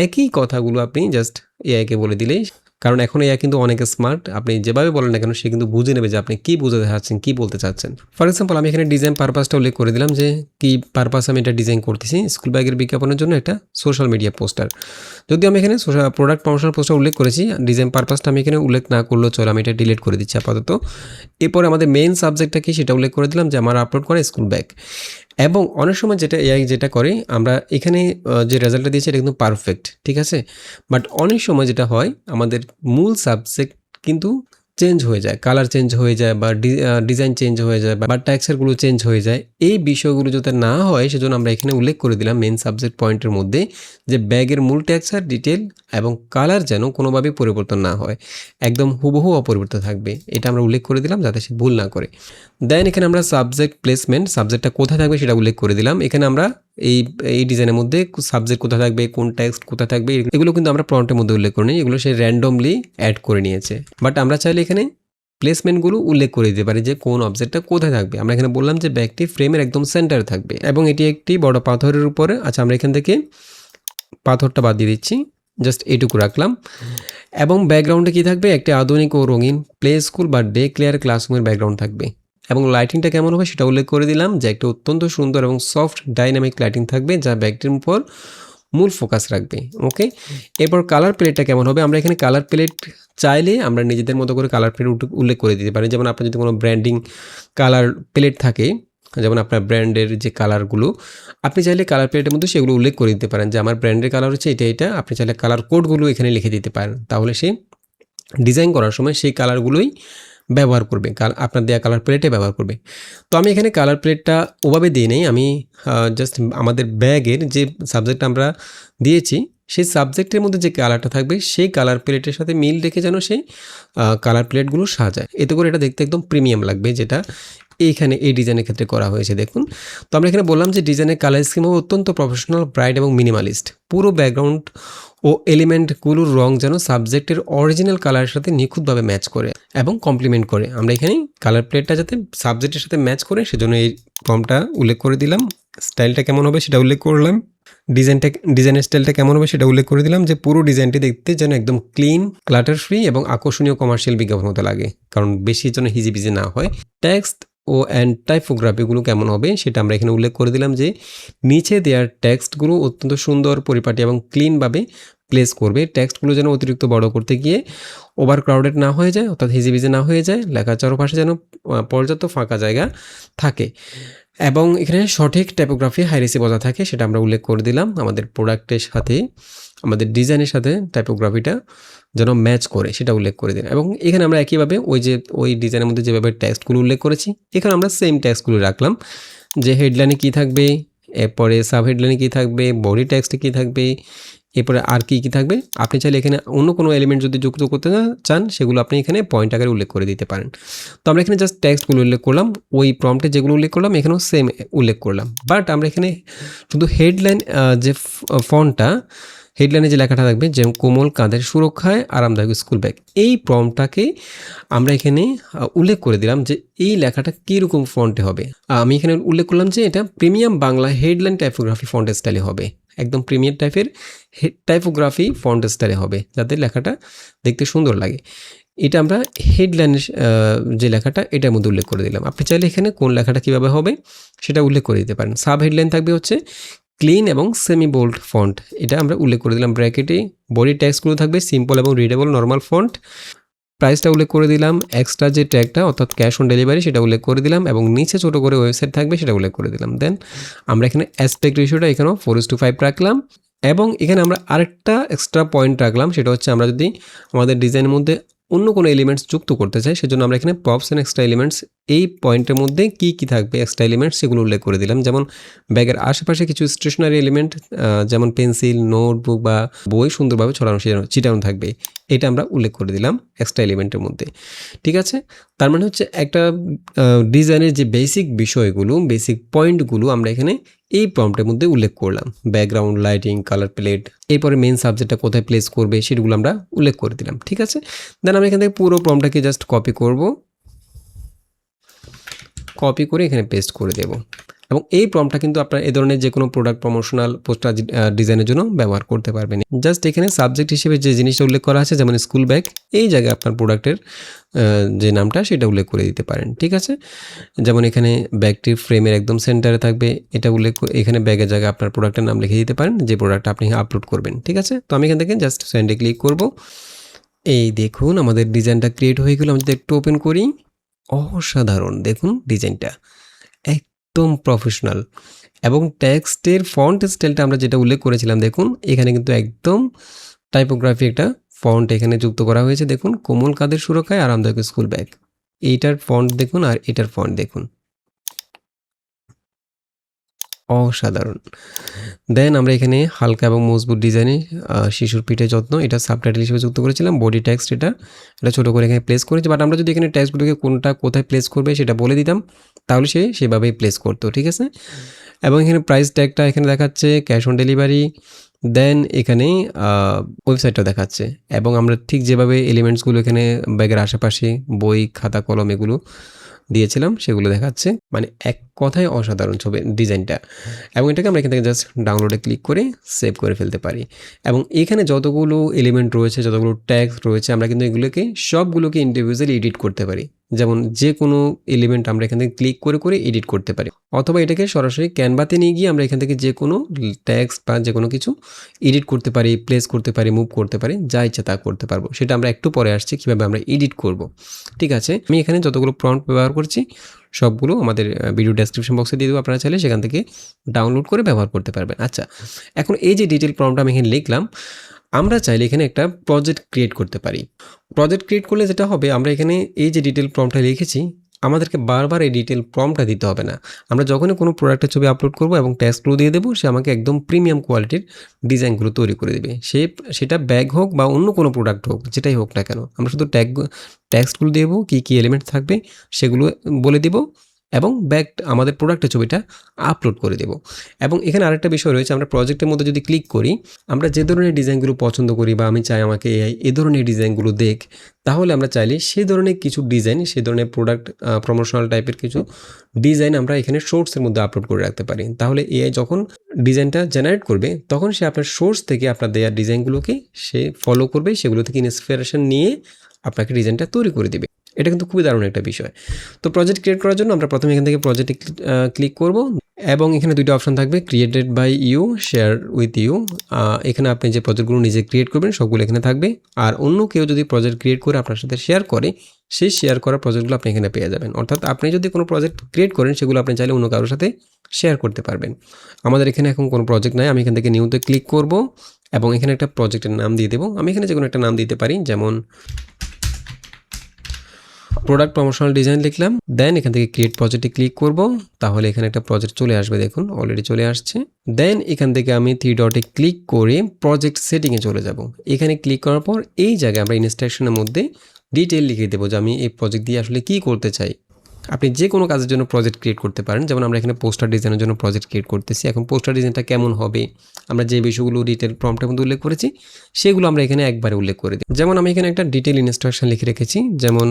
[SPEAKER 1] একই কথাগুলো আপনি জাস্ট এআইকে বলে দিলেই কারণ এখন এআই কিন্তু অনেক স্মার্ট। আপনি যেভাবে বলেন না কেন সে কিন্তু বুঝে নেবে যে আপনি কী বোঝাতে চাচ্ছেন, কী বলতে চাচ্ছেন। ফর এক্সাম্পল আমি এখানে ডিজাইন পারপাসটা উল্লেখ করে দিলাম যে কী পারপাস আমি এটা ডিজাইন করতেছি, স্কুল ব্যাগের বিজ্ঞাপনের জন্য একটা সোশ্যাল মিডিয়া পোস্টার। যদি আমি এখানে প্রোডাক্ট প্রমোশনাল পোস্টার উল্লেখ করেছি, ডিজাইন পারপাসটা আমি এখানে উল্লেখ না করলেও চলো, আমি এটা ডিলিট করে দিচ্ছি আপাতত। এরপরে আমাদের মেইন সাবজেক্টটা কি সেটা উল্লেখ করে দিলাম যে আমার আপলোড করা স্কুল ব্যাগ। এবং অনেক সময় যেটা এআই যেটা করে, আমরা এখানে যে রেজাল্টটা দিয়েছি এটা কিন্তু পারফেক্ট, ঠিক আছে? বাট অনেক সময় যেটা হয় আমাদের মূল সাবজেক্ট কিন্তু চেঞ্জ হয়ে যায়, কালার চেঞ্জ হয়ে যায় বা ডিজাইন চেঞ্জ হয়ে যায় বা টেক্সচারগুলো চেঞ্জ হয়ে যায়। এই বিষয়গুলো যাতে না হয় সেজন্য আমরা এখানে উল্লেখ করে দিলাম মেন সাবজেক্ট পয়েন্টের মধ্যে যে ব্যাগের মূল টেক্সচার, ডিটেল এবং কালার যেন কোনোভাবেই পরিবর্তন না হয়, একদম হুবহু অপরিবর্তিত থাকবে। এটা আমরা উল্লেখ করে দিলাম যাতে সে ভুল না করে। দেন এখানে আমরা সাবজেক্ট প্লেসমেন্ট, সাবজেক্টটা কোথায় থাকবে সেটা উল্লেখ করে দিলাম। এখানে আমরা এই ডিজাইনের মধ্যে সাবজেক্ট কোথায় থাকবে, কোন টেক্সট কোথায় থাকবে, এগুলো কিন্তু আমরা প্রম্পটের মধ্যে উল্লেখ করিনি, এগুলো সে র্যান্ডমলি অ্যাড করে নিয়েছে। বাট আমরা চাইলে এখানে প্লেসমেন্টগুলো উল্লেখ করে দিতে পারি যে কোন অবজেক্টটা কোথায় থাকবে। আমরা এখানে বললাম যে ব্যাগটি ফ্রেমের একদম সেন্টারে থাকবে এবং এটি একটি বড় পাথরের উপরে। আচ্ছা, আমরা এখান থেকে পাথরটা বাদ দিয়ে দিচ্ছি, জাস্ট এইটুকু রাখলাম। এবং ব্যাকগ্রাউন্ডে কী থাকবে, একটি আধুনিক ও রঙিন প্লে স্কুল বা ডে ক্লিয়ার ক্লাসরুমের ব্যাকগ্রাউন্ড থাকবে। এবং লাইটিংটা কেমন হবে সেটা উল্লেখ করে দিলাম যে একটা অত্যন্ত সুন্দর এবং সফট ডাইনামিক লাইটিং থাকবে যা ব্যাগটির উপর মূল ফোকাস রাখবে। ওকে, এরপর কালার প্লেটটা কেমন হবে, আমরা এখানে কালার প্লেট চাইলে আমরা নিজেদের মতো করে কালার প্লেট উল্লেখ করে দিতে পারি। যেমন আপনার যদি কোনো ব্র্যান্ডিং কালার প্লেট থাকে, যেমন আপনার ব্র্যান্ডের যে কালারগুলো, আপনি চাইলে কালার প্লেটের মধ্যে সেগুলো উল্লেখ করে দিতে পারেন যে আমার ব্র্যান্ডের কালার হচ্ছে এটা। আপনি চাইলে কালার কোডগুলো এখানে লিখে দিতে পারেন, তাহলে সে ডিজাইন করার সময় সেই কালারগুলোই ব্যবহার করবে, আপনার দেওয়া কালার প্লেটে ব্যবহার করবে। তো আমি এখানে কালার প্লেটটা ওভাবে দিয়ে নেই, আমি জাস্ট আমাদের ব্যাগের যে সাবজেক্ট আমরা দিয়েছি সেই সাবজেক্টের মধ্যে যে কালারটা থাকবে সেই কালার প্লেটের সাথে মিল রেখে যেন সেই কালার প্লেটগুলো সাজায়। এতে করে এটা দেখতে একদম প্রিমিয়াম লাগবে, যেটা এইখানে এই ডিজাইনের ক্ষেত্রে করা হয়েছে। দেখুন, তো আমরা এখানে বললাম যে ডিজাইনের কালার স্কিম হবে অত্যন্ত প্রফেশনাল, ব্রাইট এবং মিনিমালিস্ট। পুরো ব্যাকগ্রাউন্ড ও এলিমেন্টগুলোর রং যেন সাবজেক্টের অরিজিনাল কালারের সাথে নিখুঁতভাবে ম্যাচ করে এবং কমপ্লিমেন্ট করে। আমরা এখানে কালার প্লেটটা যাতে সাবজেক্টের সাথে ম্যাচ করে সেজন্য এই ফর্মটা উল্লেখ করে দিলাম। স্টাইলটা কেমন হবে সেটা উল্লেখ করলাম। ডিজাইনের স্টাইলটা কেমন হবে সেটা উল্লেখ করে দিলাম যে পুরো ডিজাইনটি দেখতে যেন একদম ক্লিন, ক্লাটার ফ্রি এবং আকর্ষণীয় কমার্শিয়াল বিজ্ঞাপন হতে লাগে, কারণ বেশি যেন হিজিবিজি না হয়। টেক্সট ও টাইপোগ্রাফিগুলো কেমন হবে সেটা আমরা এখানে উল্লেখ করে দিলাম যে নিচে দেওয়ার টেক্সটগুলো অত্যন্ত সুন্দর, পরিপাটি এবং ক্লিনভাবে প্লেস করবে। টেক্সটগুলো যেন অতিরিক্ত বড় করতে গিয়ে ওভার ক্রাউডেড না হয়ে যায়, অর্থাৎ হিজিবিজি না হয়ে যায়। লেখার চারপাশে যেন পর্যাপ্ত ফাঁকা জায়গা থাকে এবং এখানে সঠিক টাইপোগ্রাফি হাইরেসি বজায় থাকে, সেটা আমরা উল্লেখ করে দিলাম। আমাদের প্রোডাক্টের সাথে, আমাদের ডিজাইনের সাথে টাইপোগ্রাফিটা যেন ম্যাচ করে সেটা উল্লেখ করে দিন। এবং এখানে আমরা একইভাবে ওই ডিজাইনের মধ্যে যেভাবে টেক্সটগুলো উল্লেখ করেছি এখানে আমরা সেম টেক্সটগুলো রাখলাম, যে হেডলাইনে কী থাকবে, এরপরে সাব হেডলাইনে কী থাকবে, বডি টেক্সটে কী থাকবে, এরপরে আর কী থাকবে। আপনি চাইলে এখানে অন্য কোনো এলিমেন্ট যদি যুক্ত করতে চান সেগুলো আপনি এখানে পয়েন্ট আকারে উল্লেখ করে দিতে পারেন। তো আমরা এখানে জাস্ট টেক্সটগুলো উল্লেখ করলাম, ওই প্রম্পটে যেগুলো উল্লেখ করলাম এখানেও সেম উল্লেখ করলাম। বাট আমরা এখানে শুধু হেডলাইন যে ফন্টটা, হেডলাইনে যে লেখাটা থাকবে যেমন কোমল কাঁধের সুরক্ষায় আরামদায়ক স্কুল ব্যাগ, এই প্রম্পটটাকে আমরা এখানে উল্লেখ করে দিলাম যে এই লেখাটা কীরকম ফন্টে হবে। আমি এখানে উল্লেখ করলাম যে এটা premium Bangla headline typography font স্টাইলে হবে, একদম প্রিমিয়াম টাইপের টাইপোগ্রাফি ফন্ট স্টাইলে হবে যাতে লেখাটা দেখতে সুন্দর লাগে। এটা আমরা হেডলাইনের যে লেখাটা এটার মধ্যে উল্লেখ করে দিলাম। আপনি চাইলে এখানে কোন লেখাটা কীভাবে হবে সেটা উল্লেখ করে দিতে পারেন। সাব হেডলাইন থাকবে হচ্ছে ক্লিন এবং সেমি বোল্ড ফন্ট, এটা আমরা উল্লেখ করে দিলাম ব্র্যাকেটে। বডি ট্যাক্সগুলো থাকবে সিম্পল এবং রিডেবল নর্মাল ফন্ট। প্রাইসটা উল্লেখ করে দিলাম, এক্সট্রা যে ট্যাগটা অর্থাৎ ক্যাশ অন ডেলিভারি সেটা উল্লেখ করে দিলাম এবং নিচে ছোটো করে ওয়েবসাইট থাকবে সেটা উল্লেখ করে দিলাম। দেন আমরা এখানে অ্যাসপেক্ট রেশিওটা এখানেও 4:5 রাখলাম এবং এখানে আমরা আরেকটা এক্সট্রা পয়েন্ট রাখলাম, সেটা হচ্ছে আমরা যদি আমাদের ডিজাইনের মধ্যে অন্য কোনো এলিমেন্টস যুক্ত করতে চাই সেজন্য আমরা এখানে প্রপস অ্যান্ড এক্সট্রা এলিমেন্টস, এই পয়েন্টের মধ্যে কী কী থাকবে এক্সট্রা এলিমেন্টস সেগুলো উল্লেখ করে দিলাম। যেমন ব্যাগের আশেপাশে কিছু স্টেশনারি এলিমেন্ট যেমন পেন্সিল, নোটবুক বা বই সুন্দরভাবে ছড়ানো ছিটানো থাকবে, এটা আমরা উল্লেখ করে দিলাম এক্সট্রা এলিমেন্টের মধ্যে। ঠিক আছে, তার মানে হচ্ছে একটা ডিজাইনের যে বেসিক বিষয়গুলো, বেসিক পয়েন্টগুলো আমরা এখানে এই প্রম্পটের মধ্যে উল্লেখ করলাম। ব্যাকগ্রাউন্ড, লাইটিং, কালার প্লেট, এরপরে মেন সাবজেক্টটা কোথায় প্লেস করবে সেগুলো আমরা উল্লেখ করে দিলাম। ঠিক আছে, দেন আমরা এখান থেকে পুরো প্রম্পটটাকে জাস্ট কপি করব, কপি করে এখানে পেস্ট করে দেব। এবং এই প্রম্পটটা কিন্তু আপনার এই ধরনের যে কোনো প্রোডাক্ট প্রমোশনাল পোস্টার ডিজাইনের জন্য ব্যবহার করতে পারবেন। জাস্ট এখানে সাবজেক্ট হিসেবে যে জিনিসটা উল্লেখ করা আছে, যেমন স্কুল ব্যাগ, এই জায়গায় আপনার প্রোডাক্টের যে নামটা সেটা উল্লেখ করে দিতে পারেন। ঠিক আছে, যেমন এখানে ব্যাগটির ফ্রেমের একদম সেন্টারে থাকবে এটা উল্লেখ, এখানে ব্যাগের জায়গায় আপনার প্রোডাক্টের নাম লিখে দিতে পারেন, যে প্রোডাক্টটা আপনি আপলোড করবেন। ঠিক আছে, তো আমি এখান থেকে জাস্ট সেন্ডে ক্লিক করব। এই দেখুন আমাদের ডিজাইনটা ক্রিয়েট হয়ে গেল। আমি যদি একটু ওপেন করি, অসাধারণ, দেখুন ডিজাইনটা একদম প্রফেশনাল। এবং টেক্সটের ফন্ট স্টাইলটা আমরা যেটা উল্লেখ করেছিলাম, দেখুন এখানে কিন্তু একদম টাইপোগ্রাফি একটা ফন্ট এখানে যুক্ত করা হয়েছে। দেখুন, কোমল কাদের সুরক্ষায় আরামদায়ক স্কুল ব্যাগ, এইটার ফন্ট দেখুন আর এটার ফন্ট দেখুন, অসাধারণ। দেন আমরা এখানে হালকা এবং মজবুত ডিজাইনে শিশুর পিঠে যত্ন, এটা সাবটাইটেল হিসেবে যুক্ত করেছিলাম। বডি টেক্সট এটা ছোটো করে এখানে প্লেস করেছি, বাট আমরা যদি এখানে টেক্সটগুলোকে কোনটা কোথায় প্লেস করবে সেটা বলে দিতাম, তাহলে সে সেভাবেই প্লেস করতো। ঠিক আছে, এবং এখানে প্রাইস ট্যাগটা এখানে দেখাচ্ছে, ক্যাশ অন ডেলিভারি, দেন এখানে ওয়েবসাইটটা দেখাচ্ছে। এবং আমরা ঠিক যেভাবে এলিমেন্টসগুলো এখানে ব্যাগের আশেপাশে বই, খাতা, কলম এগুলো দিয়েছিলাম সেগুলো দেখাচ্ছে। মানে এক কথায় অসাধারণ ছবি ডিজাইনটা। এবং এটাকে আমরা এখান থেকে জাস্ট ডাউনলোডে ক্লিক করে সেভ করে ফেলতে পারি। এবং এখানে যতগুলো এলিমেন্ট রয়েছে, যতগুলো ট্যাগ রয়েছে, আমরা কিন্তু এগুলোকে সবগুলোকে ইন্ডিভিজুয়ালি এডিট করতে পারি। যেমন যে কোনো এলিমেন্ট আমরা এখান থেকে ক্লিক করে করে এডিট করতে পারি, অথবা এটাকে সরাসরি ক্যানভাতে নিয়ে গিয়ে আমরা এখান থেকে যে কোনো টেক্সট বা যে কোনো কিছু এডিট করতে পারি, প্লেস করতে পারি, মুভ করতে পারি, যা ইচ্ছা তা করতে পারবো। সেটা আমরা একটু পরে আসছি কীভাবে আমরা এডিট করব। ঠিক আছে, আমি এখানে যতগুলো প্রম্পট ব্যবহার করছি সবগুলো আমাদের ভিডিও ডেসক্রিপশন বক্সে দিয়ে দেবো, আপনারা চাইলে সেখান থেকে ডাউনলোড করে ব্যবহার করতে পারবেন। আচ্ছা, এখন এই যে ডিটেল প্রম্পট আমি এখানে লিখলাম, আমরা চাইলে এখানে একটা প্রজেক্ট ক্রিয়েট করতে পারি। প্রজেক্ট ক্রিয়েট করলে যেটা হবে, আমরা এখানে এই যে ডিটেল প্রম্পটটা লিখেছি, আমাদেরকে বারবার এই ডিটেল প্রম্পটটা দিতে হবে না। আমরা যখনই কোনো প্রোডাক্টের ছবি আপলোড করব এবং ট্যাক্সগুলো দিয়ে দেবো, সে আমাকে একদম প্রিমিয়াম কোয়ালিটির ডিজাইনগুলো তৈরি করে দেবে। সেটা ব্যাগ হোক বা অন্য কোনো প্রোডাক্ট হোক, যেটাই হোক না কেন, আমরা শুধু ট্যাক্সগুলো দেবো, কী কী এলিমেন্ট থাকবে সেগুলো বলে দিব, এবং আমাদের প্রোডাক্টের ছবিটা আপলোড করে দেব। এবং এখানে আরেকটা বিষয় রয়েছে, আমরা প্রজেক্টের মধ্যে যদি ক্লিক করি, আমরা যে ধরনের ডিজাইনগুলো পছন্দ করি বা আমি চাই আমাকে এই ধরনের ডিজাইনগুলো দেখ, তাহলে আমরা চাইলে সেই ধরনের কিছু ডিজাইন, সেই ধরনের প্রোডাক্ট প্রমোশনাল টাইপের কিছু ডিজাইন আমরা এখানে সোর্সের মধ্যে আপলোড করে রাখতে পারি। তাহলে এআই যখন ডিজাইনটা জেনারেট করবে, তখন সে আপনার সোর্স থেকে আপনার দেওয়ার ডিজাইনগুলোকে সে ফলো করবে, সেগুলো থেকে ইন্সপিরেশন নিয়ে আপনাকে ডিজাইনটা তৈরি করে দেবে। এটা কিন্তু খুবই দারুণ একটা বিষয়। তো প্রজেক্ট ক্রিয়েট করার জন্য আমরা প্রথমে এখান থেকে প্রজেক্টে ক্লিক করব, এবং এখানে দুইটা অপশন থাকবে, created by you, share with you. এখানে আপনি যে প্রজেক্টগুলো নিজে ক্রিয়েট করবেন সবগুলো এখানে থাকবে, আর অন্য কেউ যদি প্রজেক্ট ক্রিয়েট করে আপনার সাথে শেয়ার করে, সেই শেয়ার করা প্রজেক্টগুলো আপনি এখানে পেয়ে যাবেন। অর্থাৎ আপনি যদি কোনো প্রজেক্ট ক্রিয়েট করেন, সেগুলো আপনি চাইলে অন্য কারোর সাথে শেয়ার করতে পারবেন। আমাদের এখানে এখন কোনো প্রজেক্ট নাই, আমি এখান থেকে নিউতে ক্লিক করব এবং এখানে একটা প্রজেক্টের নাম দিয়ে দেবো। আমি এখানে যে কোনো একটা নাম দিতে পারি, যেমন প্রোডাক্ট প্রমোশনাল ডিজাইন লিখলাম। দেন এখান থেকে ক্রিয়েট প্রজেক্টে ক্লিক করব, তাহলে এখানে একটা প্রজেক্ট চলে আসবে, দেখুন অলরেডি চলে আসছে। দেন এখান থেকে আমি 3 ডটে ক্লিক করে প্রজেক্ট সেটিংয়ে চলে যাব। এখানে ক্লিক করার পর এই জায়গায় আমরা ইনস্ট্রাকশনের মধ্যে ডিটেল লিখে দেবো যে আমি এই প্রজেক্ট দিয়ে আসলে কী করতে চাই। আপনি যে কোনো কাজের জন্য প্রজেক্ট ক্রিয়েট করতে পারেন, যেমন আমরা এখানে পোস্টার ডিজাইনের জন্য প্রজেক্ট ক্রিয়েট করতেছি। এখন পোস্টার ডিজাইনটা কেমন হবে, আমরা যে বিষয়গুলো ডিটেল প্রম্পটের মধ্যে উল্লেখ করেছি সেগুলো আমরা এখানে একবারে উল্লেখ করে দিই। যেমন আমি এখানে একটা ডিটেল ইনস্ট্রাকশন লিখে রেখেছি, যেমন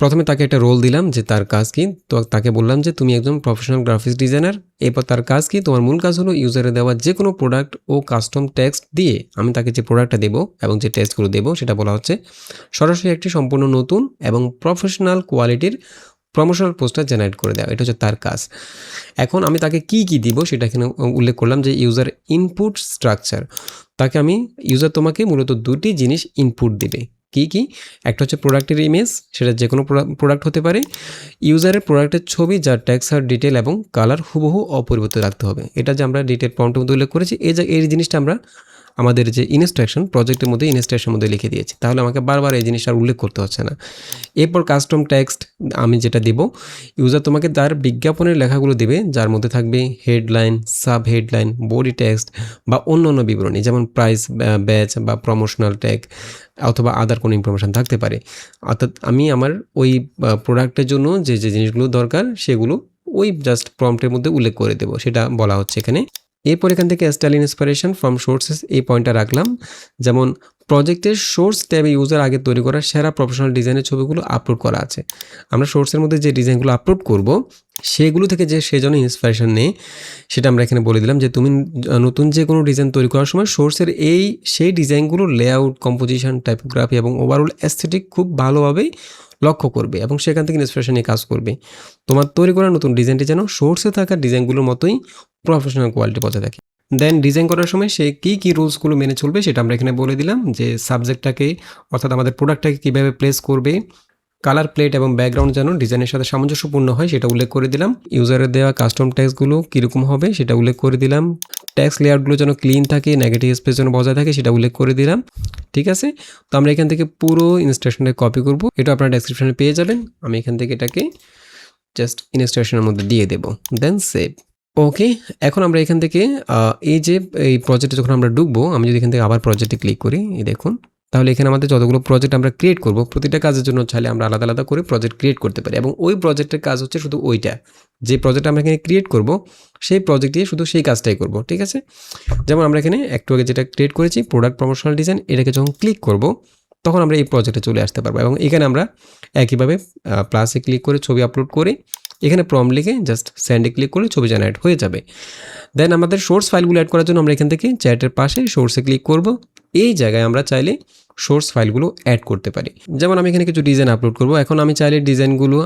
[SPEAKER 1] প্রথমে তাকে একটা রোল দিলাম যে তার কাজ কি, তো তাকে বললাম যে তুমি একজন প্রফেশনাল গ্রাফিক্স ডিজাইনার। এরপর তার কাজ কি, তোমার মূল কাজ হলো ইউজারে দেওয়া যে কোনো প্রোডাক্ট ও কাস্টম টেক্সট দিয়ে আমি তাকে যে প্রোডাক্টটা দেবো এবং যে টেক্সটগুলো দেবো, সেটা বলা হচ্ছে সরাসরি একটি সম্পূর্ণ নতুন এবং প্রফেশনাল কোয়ালিটির প্রমোশনাল পোস্টার জেনারেট করে দেওয়া, এটা হচ্ছে তার কাজ। এখন আমি তাকে কি কি দিব সেটা এখানে উল্লেখ করলাম, যে ইউজার ইনপুট স্ট্রাকচার। তাকে আমি ইউজার তোমাকে মূলত দুটি জিনিস ইনপুট দিবে। কি কি? একটা হচ্ছে প্রোডাক্টের ইমেজ, সেটা যে কোনো প্রোডাক্ট হতে পারে। ইউজারের প্রোডাক্টের ছবি যার টেক্সট আর ডিটেল এবং কালার হুবহু অপরিবর্তিত রাখতে হবে। এটা যে আমরা ডিটেল প্রম্পটের মধ্যে উল্লেখ করেছি, এই জিনিসটা আমরা আমাদের যে ইনস্ট্রাকশন প্রজেক্টের মধ্যে ইনস্ট্রাকশনের মধ্যে লিখে দিয়েছি, তাহলে আমাকে বারবার এই জিনিসটা উল্লেখ করতে হচ্ছে না। এরপর কাস্টম টেক্সট আমি যেটা দেব, ইউজার তোমাকে তার বিজ্ঞাপনের লেখাগুলো দেবে, যার মধ্যে থাকবে headline, sub headline, body text বা অন্য বিবরণী, যেমন প্রাইস, ব্যাচ বা প্রমোশনাল ট্যাগ অথবা আদার কোনো ইনফরমেশান থাকতে পারে। অর্থাৎ আমি আমার ওই প্রোডাক্টের জন্য যে জিনিসগুলো দরকার সেগুলো ওই জাস্ট প্রম্পটের মধ্যে উল্লেখ করে দেবো, সেটা বলা হচ্ছে এখানে। এরপর এখান থেকে স্টাইল ইন্সপিরেশন ফ্রম সোর্সেস, এই পয়েন্টটা রাখলাম। যেমন প্রজেক্টের সোর্স ট্যাবে ইউজার আগে তৈরি করা সেরা প্রফেশনাল ডিজাইনের ছবিগুলো আপলোড করা আছে। আমরা সোর্সের মধ্যে যে ডিজাইনগুলো আপলোড করব সেগুলো থেকে যে সে যেন ইন্সপিরেশন নেয় সেটা আমরা এখানে বলে দিলাম যে তুমি নতুন যে কোনো ডিজাইন তৈরি করার সময় সোর্সের সেই ডিজাইনগুলোর লেআউট, কম্পোজিশন, টাইপোগ্রাফি এবং ওভারঅল অ্যাস্থেটিক খুব ভালোভাবেই লক্ষ্য করবে এবং সেখান থেকে ইন্সপিরেশন নিয়ে কাজ করবে। তোমার তৈরি করা নতুন ডিজাইনটি যেন সোর্সে থাকা ডিজাইনগুলোর মতোই প্রফেশনাল কোয়ালিটি বজায় থাকে। দেন ডিজাইন করার সময় সে কী রুলসগুলো মেনে চলবে সেটা আমরা এখানে বলে দিলাম যে সাবজেক্টটাকে অর্থাৎ আমাদের প্রোডাক্টটাকে কীভাবে প্লেস করবে, কালার প্লেট এবং ব্যাকগ্রাউন্ড যেন ডিজাইনের সাথে সামঞ্জস্যপূর্ণ হয় সেটা উল্লেখ করে দিলাম। ইউজারের দেওয়া কাস্টম ট্যাক্সগুলো কীরকম হবে সেটা উল্লেখ করে দিলাম। ট্যাক্স লেআউটগুলো যেন ক্লিন থাকে, নেগেটিভ স্পেস যেন বজায় থাকে সেটা উল্লেখ করে দিলাম। ঠিক আছে, তো আমরা এখান থেকে পুরো ইনস্ট্রাকশনটা কপি করব, এটা আপনারা ডেসক্রিপশনে পেয়ে যাবেন। আমি এখান থেকে এটাকে জাস্ট ইনস্ট্রাকশনের মধ্যে দিয়ে দেবো, দেন সেভ। ওকে, এখন আমরা এখান থেকে এই প্রজেক্টে যখন আমরা ঢুকবো, আমি যদি এখান থেকে আবার প্রজেক্টে ক্লিক করি, এই দেখুন, তাহলে এখানে আমাদের যতগুলো প্রজেক্ট আমরা ক্রিয়েট করব প্রতিটা কাজের জন্য চাইলে আমরা আলাদা আলাদা করে প্রজেক্ট ক্রিয়েট করতে পারি এবং ওই প্রজেক্টের কাজ হচ্ছে শুধু ওইটা, যে প্রজেক্ট আমরা এখানে ক্রিয়েট করব সেই প্রজেক্ট দিয়ে শুধু সেই কাজটাই করব। ঠিক আছে, যেমন আমরা এখানে একটু আগে যেটা ক্রিয়েট করেছি প্রোডাক্ট প্রমোশনাল ডিজাইন, এটাকে যখন ক্লিক করব তখন আমরা এই প্রজেক্টে চলে আসতে পারবো এবং এখানে আমরা একইভাবে প্লাসে ক্লিক করে ছবি আপলোড করে এখানে প্রম্পট লিখে জাস্ট সেন্ডে ক্লিক করে ছবি জেনারেট হয়ে যাবে। দেন আমাদের সোর্স ফাইলগুলো অ্যাড করার জন্য আমরা এখান থেকে চ্যাটের পাশে সোর্সে ক্লিক করব। এই জায়গায় আমরা চাইলে সোর্স ফাইলগুলো অ্যাড করতে পারি। যেমন আমি এখানে কিছু ডিজাইন আপলোড করব, এখন আমি চাইলে ডিজাইনগুলো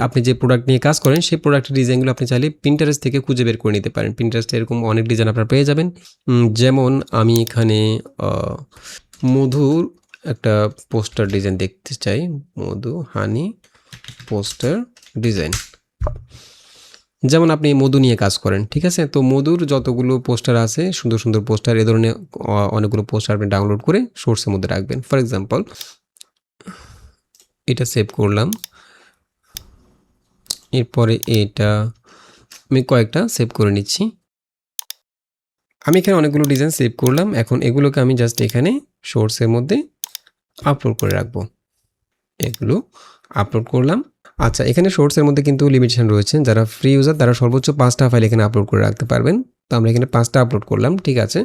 [SPEAKER 1] আপনি যে প্রোডাক্ট নিয়ে কাজ করেন সেই প্রোডাক্টের ডিজাইনগুলো আপনি চাইলে পিন্টারেস্ট থেকে খুঁজে বের করে নিতে পারেন। পিন্টারেস্টে এরকম অনেক ডিজাইন আপনারা পেয়ে যাবেন। যেমন আমি এখানে মধুর একটা পোস্টার ডিজাইন দেখতে চাই, মধু হানি পোস্টার ডিজাইন। যেমন আপনি মধু নিয়ে কাজ করেন, ঠিক আছে, তো মধুর যতগুলো পোস্টার আছে সুন্দর সুন্দর পোস্টার, এ ধরনের অনেকগুলো পোস্টার আপনি ডাউনলোড করে সোর্সের মধ্যে রাখবেন। ফর এক্সাম্পল এটা সেভ করলাম, এরপরে এটা আমি কয়েকটা সেভ করে নিচ্ছি। আমি এখানে অনেকগুলো ডিজাইন সেভ করলাম, এখন এগুলোকে আমি জাস্ট এখানে সোর্সের মধ্যে আপলোড করে রাখবো। এগুলো আপলোড করলাম। আচ্ছা, এখানে সোর্সের মধ্যে কিন্তু লিমিটেশন রয়েছে, যারা ফ্রি ইউজার তারা সর্বোচ্চ 5টা ফাইল এখানে আপলোড করে রাখতে পারবেন। তো আমরা এখানে 5টা আপলোড করলাম, ঠিক আছে।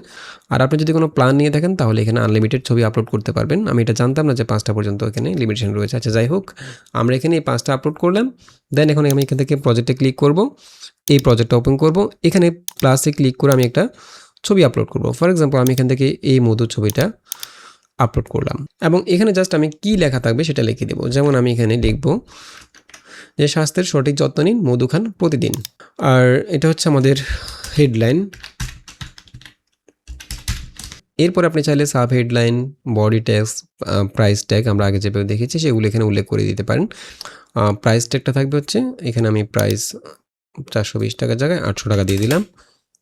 [SPEAKER 1] আর আপনি যদি কোনো প্ল্যান নিয়ে থাকেন তাহলে এখানে আনলিমিটেড ছবি আপলোড করতে পারবেন। আমি এটা জানতাম না যে 5টা পর্যন্ত এখানে লিমিটেশন রয়েছে। আচ্ছা, যাই হোক, আমরা এখানে এই 5টা আপলোড করলাম। দেন এখন আমি এখান থেকে প্রজেক্টে ক্লিক করব, এই প্রজেক্টটা ওপেন করব, এখানে প্লাসে ক্লিক করে আমি একটা ছবি আপলোড করব। ফর এক্সাম্পল আমি এখান থেকে এই মধু ছবিটা আপলোড করলাম এবং এখানে জাস্ট আমি কি লেখা থাকবে সেটা লিখে দেবো। যেমন আমি এখানে লিখব যে স্বাস্থ্যের সঠিক যত্ন নিন, মধু খান প্রতিদিন। আর এটা হচ্ছে আমাদের হেডলাইন। এরপর আপনি চাইলে sub headline, body tax, price tag আমরা আগে যেভাবে দেখেছি সেগুলো এখানে উল্লেখ করে দিতে পারেন। প্রাইস ট্যাগটা থাকবে হচ্ছে এখানে আমি প্রাইস 420 টাকার জায়গায় 800 টাকা দিয়ে দিলাম,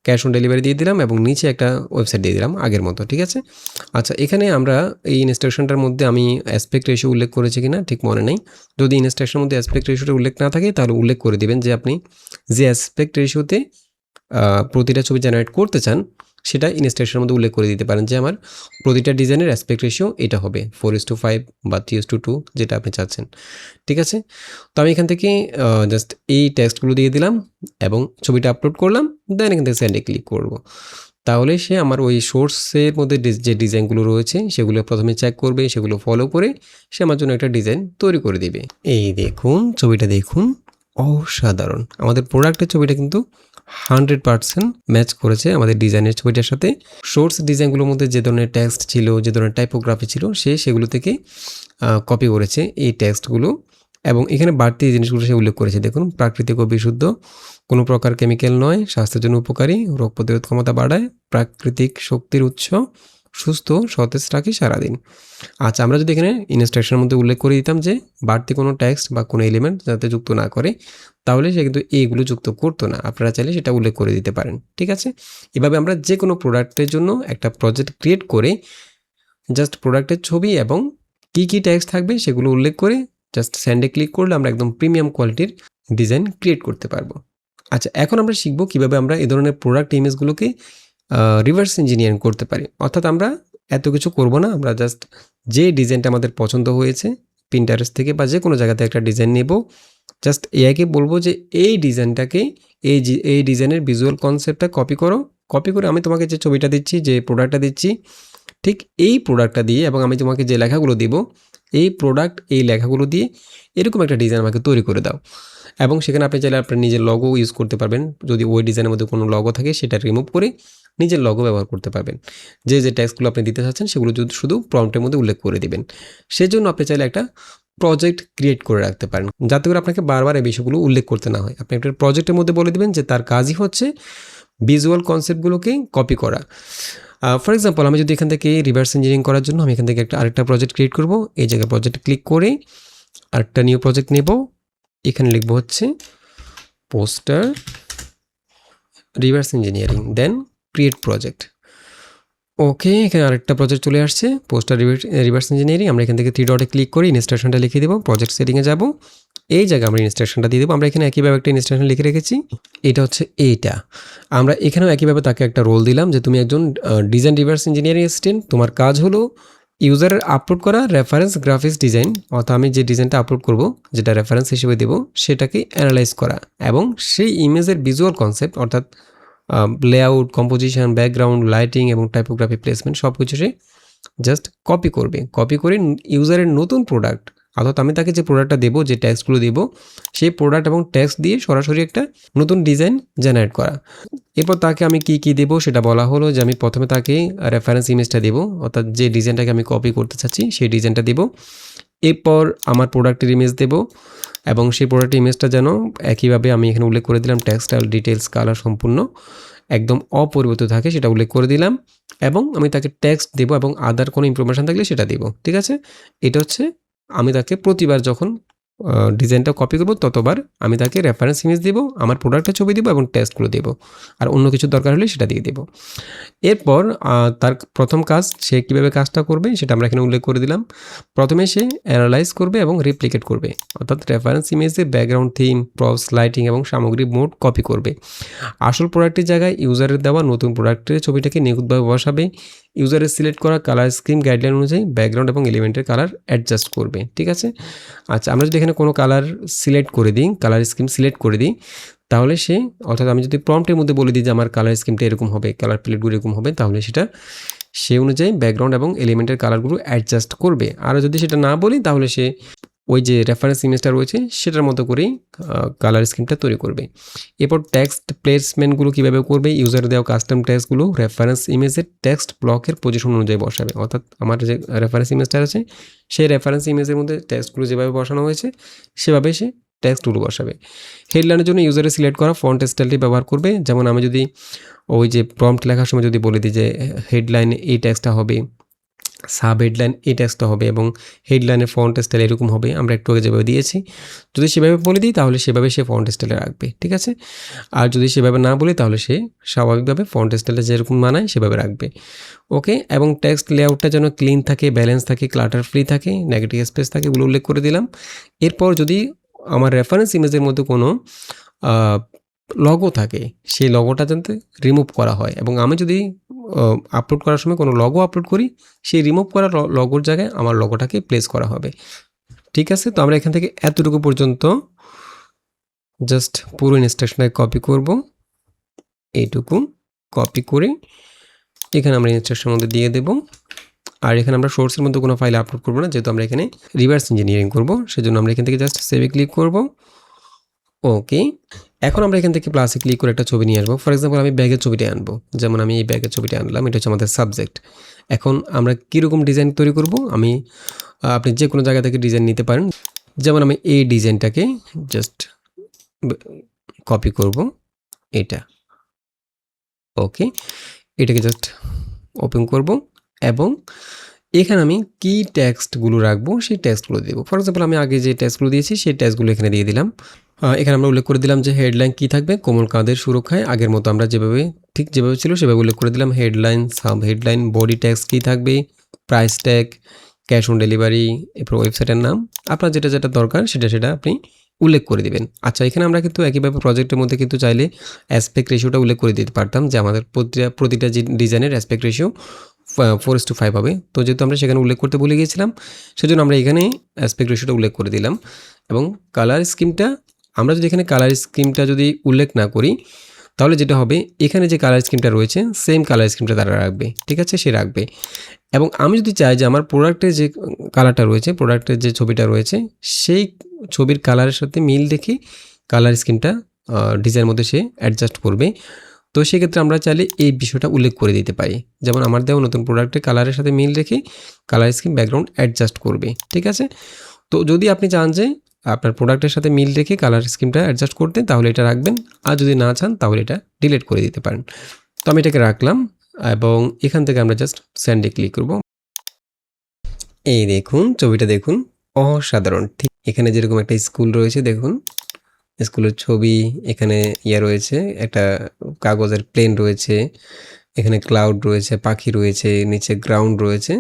[SPEAKER 1] ক্যাশ অন ডেলিভারি দিয়ে দিলাম এবং নিচে একটা ওয়েবসাইট দিয়ে দিলাম আগের মতো, ঠিক আছে। আচ্ছা, এখানে আমরা এই ইনস্ট্রাকশনটার মধ্যে আমি অ্যাসপেক্ট রেশিও উল্লেখ করেছি কিনা ঠিক মনে নেই। যদি ইনস্ট্রাকশনের মধ্যে অ্যাসপেক্ট রেশিওটা উল্লেখ না থাকে তাহলে উল্লেখ করে দিবেন যে আপনি যে অ্যাসপেক্ট রেশিওতে প্রতিটা ছবি জেনারেট করতে চান সেটা ইনস্ট্রাকশনের মধ্যে উল্লেখ করে দিতে পারেন যে আমার প্রতিটা ডিজাইনের অ্যাসপেক্ট রেশিও এটা হবে 4:5 বা 3:2 যেটা আপনি চাচ্ছেন, ঠিক আছে। তো আমি এখান থেকে জাস্ট এই টেক্সটগুলো দিয়ে দিলাম এবং ছবিটা আপলোড করলাম। দেন এখান থেকে সেন্ডে ক্লিক করব, তাহলে সে আমার ওই সোর্সের মধ্যে যে ডিজাইনগুলো রয়েছে সেগুলো প্রথমে চেক করবে, সেগুলো ফলো করে সে আমার জন্য একটা ডিজাইন তৈরি করে দিবে। এই দেখুন ছবিটা, দেখুন অসাধারণ। আমাদের প্রোডাক্টের ছবিটা কিন্তু 100% ম্যাচ করেছে আমাদের ডিজাইনের ছবিটার সাথে। সোর্স ডিজাইনগুলোর মধ্যে যে ধরনের টেক্সট ছিল, যে ধরনের টাইপোগ্রাফি ছিল, সেগুলো থেকে কপি করেছে এই টেক্সটগুলো এবং এখানে বাড়তি জিনিসগুলো সে উল্লেখ করেছে। দেখুন, প্রাকৃতিক ও বিশুদ্ধ, কোনো প্রকার কেমিক্যাল নয়, স্বাস্থ্যের জন্য উপকারী, রোগ প্রতিরোধ ক্ষমতা বাড়ায়, প্রাকৃতিক শক্তির উৎস, সুস্থ সতেজ রাখি সারাদিন। আচ্ছা, আমরা যদি এখানে ইনস্ট্রাকশনের মধ্যে উল্লেখ করে দিতাম যে বাড়তি কোনো টেক্সট বা কোনো এলিমেন্ট যাতে যুক্ত না করে, তাহলে সে কিন্তু এইগুলো যুক্ত করতো না। আপনারা চাইলে সেটা উল্লেখ করে দিতে পারেন, ঠিক আছে। এভাবে আমরা যে কোনো প্রোডাক্টের জন্য একটা প্রজেক্ট ক্রিয়েট করে জাস্ট প্রোডাক্টের ছবি এবং কী টেক্সট থাকবে সেগুলো উল্লেখ করে জাস্ট সেন্ডে ক্লিক করলে আমরা একদম প্রিমিয়াম কোয়ালিটির ডিজাইন ক্রিয়েট করতে পারবো। আচ্ছা, এখন আমরা শিখবো কীভাবে আমরা এই ধরনের প্রোডাক্ট ইমেজগুলোকে রিভার্স ইঞ্জিনিয়ারিং করতে পারি। অর্থাৎ আমরা এত কিছু করব না, আমরা জাস্ট যে ডিজাইনটা আমাদের পছন্দ হয়েছে পিন্টারেস্ট থেকে বা যে কোনো জায়গাতে একটা ডিজাইন নেব, জাস্ট এআইকে বলবো যে এই ডিজাইনটাকে এই ডিজাইনের ভিজুয়াল কনসেপ্টটা কপি করো। কপি করে আমি তোমাকে যে ছবিটা দিচ্ছি, যে প্রোডাক্টটা দিচ্ছি, ঠিক এই প্রোডাক্টটা দিয়ে এবং আমি তোমাকে যে লেখাগুলো দিব এই প্রোডাক্ট এই লেখাগুলো দিয়ে এরকম একটা ডিজাইন আমাকে তৈরি করে দাও। এবং সেখানে আপনি চাইলে আপনার নিজের লগো ইউজ করতে পারবেন। যদি ওই ডিজাইনের মধ্যে কোনো লগো থাকে সেটা রিমুভ করে নিজের লগো ব্যবহার করতে পারবেন। যে টেক্সটগুলো আপনি দিতে চাচ্ছেন সেগুলো যদি শুধু প্রম্পটের মধ্যে উল্লেখ করে দিবেন। সেজন্য আপনি চাইলে একটা প্রজেক্ট ক্রিয়েট করে রাখতে পারেন, যাতে করে আপনাকে বারবার এই বিষয়গুলো উল্লেখ করতে না হয়। আপনি একটা প্রজেক্টের মধ্যে বলে দিবেন যে তার কাজই হচ্ছে ভিজুয়াল কনসেপ্টগুলোকে কপি করা। ফর এক্সাম্পল, আমি যদি এখান থেকে রিভার্স ইঞ্জিনিয়ারিং করার জন্য আমি এখান থেকে আরেকটা প্রজেক্ট ক্রিয়েট করব। এই জায়গায় প্রজেক্ট ক্লিক করে আরেকটা নিউ প্রজেক্ট নেব। এখানে লিখবো হচ্ছে পোস্টার রিভার্স ইঞ্জিনিয়ারিং, দেন ক্রিয়েট প্রজেক্ট। ওকে, এখানে আরেকটা প্রজেক্ট চলে আসছে পোস্টার রিভার্স ইঞ্জিনিয়ারিং। আমরা এখান থেকে 3 ডটে ক্লিক করে ইনস্ট্রাকশনটা লিখে দেবো। প্রজেক্ট সেটিংয়ে যাব, এই জায়গায় আমরা ইনস্ট্রাকশনটা দিয়ে দেবো। আমরা এখানে একইভাবে একটা ইনস্ট্রাকশন লিখে রেখেছি, এটা হচ্ছে এইটা। আমরা এখানেও একইভাবে তাকে একটা রোল দিলাম যে তুমি একজন ডিজাইন রিভার্স ইঞ্জিনিয়ারিং অ্যাসিস্ট্যান্ট, তোমার কাজ হলো ইউজারের আপলোড করা রেফারেন্স গ্রাফিক্স ডিজাইন, অর্থাৎ আমি যে ডিজাইনটা আপলোড করব যেটা রেফারেন্স হিসেবে দেবো সেটাকে অ্যানালাইজ করা এবং সেই ইমেজের ভিজুয়াল কনসেপ্ট অর্থাৎ লেআউট, কম্পোজিশন, ব্যাকগ্রাউন্ড, লাইটিং এবং টাইপোগ্রাফি প্লেসমেন্ট সব কিছু সে জাস্ট কপি করবে। কপি করে ইউজারের নতুন প্রোডাক্ট, অর্থাৎ আমি তাকে যে প্রোডাক্টটা দেবো, যে ট্যাক্সগুলো দেবো, সেই প্রোডাক্ট এবং ট্যাক্স দিয়ে সরাসরি একটা নতুন ডিজাইন জেনারেট করা। এরপর তাকে আমি কি দেবো সেটা বলা হলো যে আমি প্রথমে তাকে রেফারেন্স ইমেজটা দেবো, অর্থাৎ যে ডিজাইনটাকে আমি কপি করতে চাচ্ছি সেই ডিজাইনটা দেবো। এরপর আমার প্রোডাক্টের ইমেজ দেবো এবং সেই প্রোডাক্টের ইমেজটা যেন একইভাবে আমি এখানে উল্লেখ করে দিলাম টেক্সটাইল ডিটেলস কালার সম্পূর্ণ একদম অপরিবর্তিত থাকে সেটা উল্লেখ করে দিলাম এবং আমি তাকে টেক্সট দেবো এবং আদার কোনো ইনফরমেশান থাকলে সেটা দেবো। ঠিক আছে, এটা হচ্ছে আমি তাকে প্রতিবার যখন ডিজাইনটা কপি করব ততবার আমি তাকে রেফারেন্স ইমেজ দেবো, আমার প্রোডাক্টের ছবি দেবো এবং টেক্সটগুলো দেবো, আর অন্য কিছু দরকার হলে সেটা দিয়ে দেবো। এরপর তার প্রথম কাজ সে কীভাবে কাজটা করবে সেটা আমরা এখানে উল্লেখ করে দিলাম। প্রথমে সে অ্যানালাইজ করবে এবং রিপ্লিকেট করবে, অর্থাৎ রেফারেন্স ইমেজে ব্যাকগ্রাউন্ড থিম, প্রপস, লাইটিং এবং সামগ্রী মোট কপি করবে। আসল প্রোডাক্টের জায়গায় ইউজারের দেওয়া নতুন প্রোডাক্টের ছবিটাকে নিখুঁতভাবে বসাবে। ইউজারের সিলেক্ট করা কালার স্কিম গাইডলাইন অনুযায়ী ব্যাকগ্রাউন্ড এবং এলিমেন্টের কালার অ্যাডজাস্ট করবে। ঠিক আছে, আচ্ছা আমরা যদি এখানে কোনো কালার সিলেক্ট করে দিই, কালার স্কিম সিলেক্ট করে দিই, তাহলে সে অর্থাৎ আমি যদি প্রম্পটের মধ্যে বলে দিই যে আমার কালার স্কিমটা এরকম হবে, কালার প্লেটগুলো এরকম হবে, তাহলে সেটা সে অনুযায়ী ব্যাকগ্রাউন্ড এবং এলিমেন্টের কালারগুলো অ্যাডজাস্ট করবে। আর যদি সেটা না বলি তাহলে সে ওই যে রেফারেন্স ইমেজটা রয়েছে সেটার মতো করেই কালার স্কিমটা তৈরি করবে। এরপর টেক্সট প্লেসমেন্টগুলো কীভাবে করবে, ইউজার দেওয়া কাস্টম টেক্সটগুলো রেফারেন্স ইমেজের টেক্সট ব্লকের পজিশন অনুযায়ী বসাবে, অর্থাৎ আমার যে রেফারেন্স ইমেজটা আছে সেই রেফারেন্স ইমেজের মধ্যে টেক্সটগুলো যেভাবে বসানো হয়েছে সেভাবে সে টেক্সটগুলো বসাবে। হেডলাইনের জন্য ইউজারে সিলেক্ট করা ফন্ট স্টাইলটি ব্যবহার করবে। যেমন আমি যদি ওই যে প্রম্পট লেখার সময় যদি বলে দিই যে হেডলাইনে এই টেক্সটটা হবে, সাব হেডলাইন এই টেক্সটটা হবে এবং হেডলাইনের ফন্ট স্টাইল এরকম হবে, আমরা একটু আগে যেভাবে দিয়েছি। যদি সেভাবে বলে দিই তাহলে সেভাবে সে ফন্ট স্টাইলে রাখবে। ঠিক আছে, আর যদি সেভাবে না বলি তাহলে সে স্বাভাবিকভাবে ফন্ট স্টাইলটা যেরকম মানায় সেভাবে রাখবে। ওকে, এবং টেক্সট লেআউটটা যেন ক্লিন থাকে, ব্যালেন্স থাকে, ক্লাটার ফ্রি থাকে, নেগেটিভ স্পেস থাকে, এগুলো উল্লেখ করে দিলাম। এরপর যদি আমার রেফারেন্স ইমেজের মধ্যে কোনো লগো থাকে সেই লগোটা যাতে রিমুভ করা হয় এবং আমি যদি আপলোড করার সময় কোনো লগো আপলোড করি সেই রিমুভ করা লগোর জায়গায় আমার লগোটাকে প্লেস করা হবে। ঠিক আছে, তো আমরা এখান থেকে এতটুকু পর্যন্ত জাস্ট পুরো ইনস্ট্রাকশনটাকে কপি করব। এইটুকু কপি করে এখানে আমরা ইনস্ট্রাকশনের মধ্যে দিয়ে দেব। আর এখানে আমরা সোর্সের মধ্যে কোনো ফাইল আপলোড করবো না, যেহেতু আমরা এখানে রিভার্স ইঞ্জিনিয়ারিং করব, সেজন্য আমরা এখান থেকে জাস্ট সেভে ক্লিক করব। ওকে, এখন আমরা এখান থেকে প্লাসে ক্লিক করে একটা ছবি নিয়ে আসবো। ফর এক্সাম্পল আমি ব্যাগের ছবিটা আনবো, যেমন আমি এই ব্যাগের ছবিটা আনলাম, এটা হচ্ছে আমাদের সাবজেক্ট। এখন আমরা কীরকম ডিজাইন তৈরি করব, আপনি যে কোনো জায়গা থেকে ডিজাইন নিতে পারেন। যেমন আমি এই ডিজাইনটাকে জাস্ট কপি করব, এটা। ওকে, এটাকে জাস্ট ওপেন করব এবং এখানে আমি কি টেক্সটগুলো রাখবো সেই টেক্সটগুলো দেবো। ফর এক্সাম্পল আমি আগে যে টেক্সটগুলো দিয়েছি সেই টেক্সটগুলো এখানে দিয়ে দিলাম। এখানে আমরা উল্লেখ করে দিলাম যে হেডলাইন কী থাকবে, কোমল কাঁধের সুরক্ষায়, আগের মতো আমরা যেভাবে ছিল সেভাবে উল্লেখ করে দিলাম। Headline, sub headline, body text কী থাকবে, price tag, cash on delivery, এরপর ওয়েবসাইটের নাম, আপনার যেটা দরকার সেটা আপনি উল্লেখ করে দিবেন। আচ্ছা, এখানে আমরা কিন্তু একইভাবে প্রজেক্টের মধ্যে কিন্তু চাইলে অ্যাসপেক্ট রেশিওটা উল্লেখ করে দিতে পারতাম যে আমাদের প্রতিটা ডিজাইনের অ্যাসপেক্ট রেশিও 4:5 হবে। তো যেহেতু আমরা সেখানে উল্লেখ করতে ভুলে গিয়েছিলাম সেজন্য আমরা এখানে অ্যাসপেক্ট রেশিওটা উল্লেখ করে দিলাম। এবং কালার স্কিমটা আমরা যদি এখানে কালার স্কিমটা যদি উল্লেখ না করি তাহলে যেটা হবে এখানে যে কালার স্কিমটা রয়েছে সেম কালার স্কিমটা তারা রাখবে, ঠিক আছে, সে রাখবে। এবং আমি যদি চাই যে আমার প্রোডাক্টের যে কালারটা রয়েছে, প্রোডাক্টের যে ছবিটা রয়েছে সেই ছবির কালারের সাথে মিল রেখে কালার স্কিমটা ডিজাইনের মধ্যে সে অ্যাডজাস্ট করবে, তো সেক্ষেত্রে আমরা চাইলে এই বিষয়টা উল্লেখ করে দিতে পারি। যেমন আমার দেওয়া নতুন প্রোডাক্টের কালারের সাথে মিল রেখে কালার স্কিম ব্যাকগ্রাউন্ড অ্যাডজাস্ট করবে, ঠিক আছে। তো যদি আপনি চান যে আপনার প্রোডাক্টের সাথে মিল রেখে কালার স্কিমটা অ্যাডজাস্ট করতে, তাহলে এটা রাখবেন। আর যদি না চান তাহলে এটা ডিলিট করে দিতে পারেন। তো আমি এটাকে রাখলাম এবং এখান থেকে আমরা জাস্ট সেন্ডে ক্লিক করব। এই দেখুন ছবিটা দেখুন, অসাধারণ। ঠিক এখানে যেরকম একটা স্কুল রয়েছে দেখুন, স্কুলের ছবি, এখানে রয়েছে একটা কাগজের প্লেন রয়েছে, এখানে ক্লাউড রয়েছে, পাখি রয়েছে, নিচে গ্রাউন্ড রয়েছে,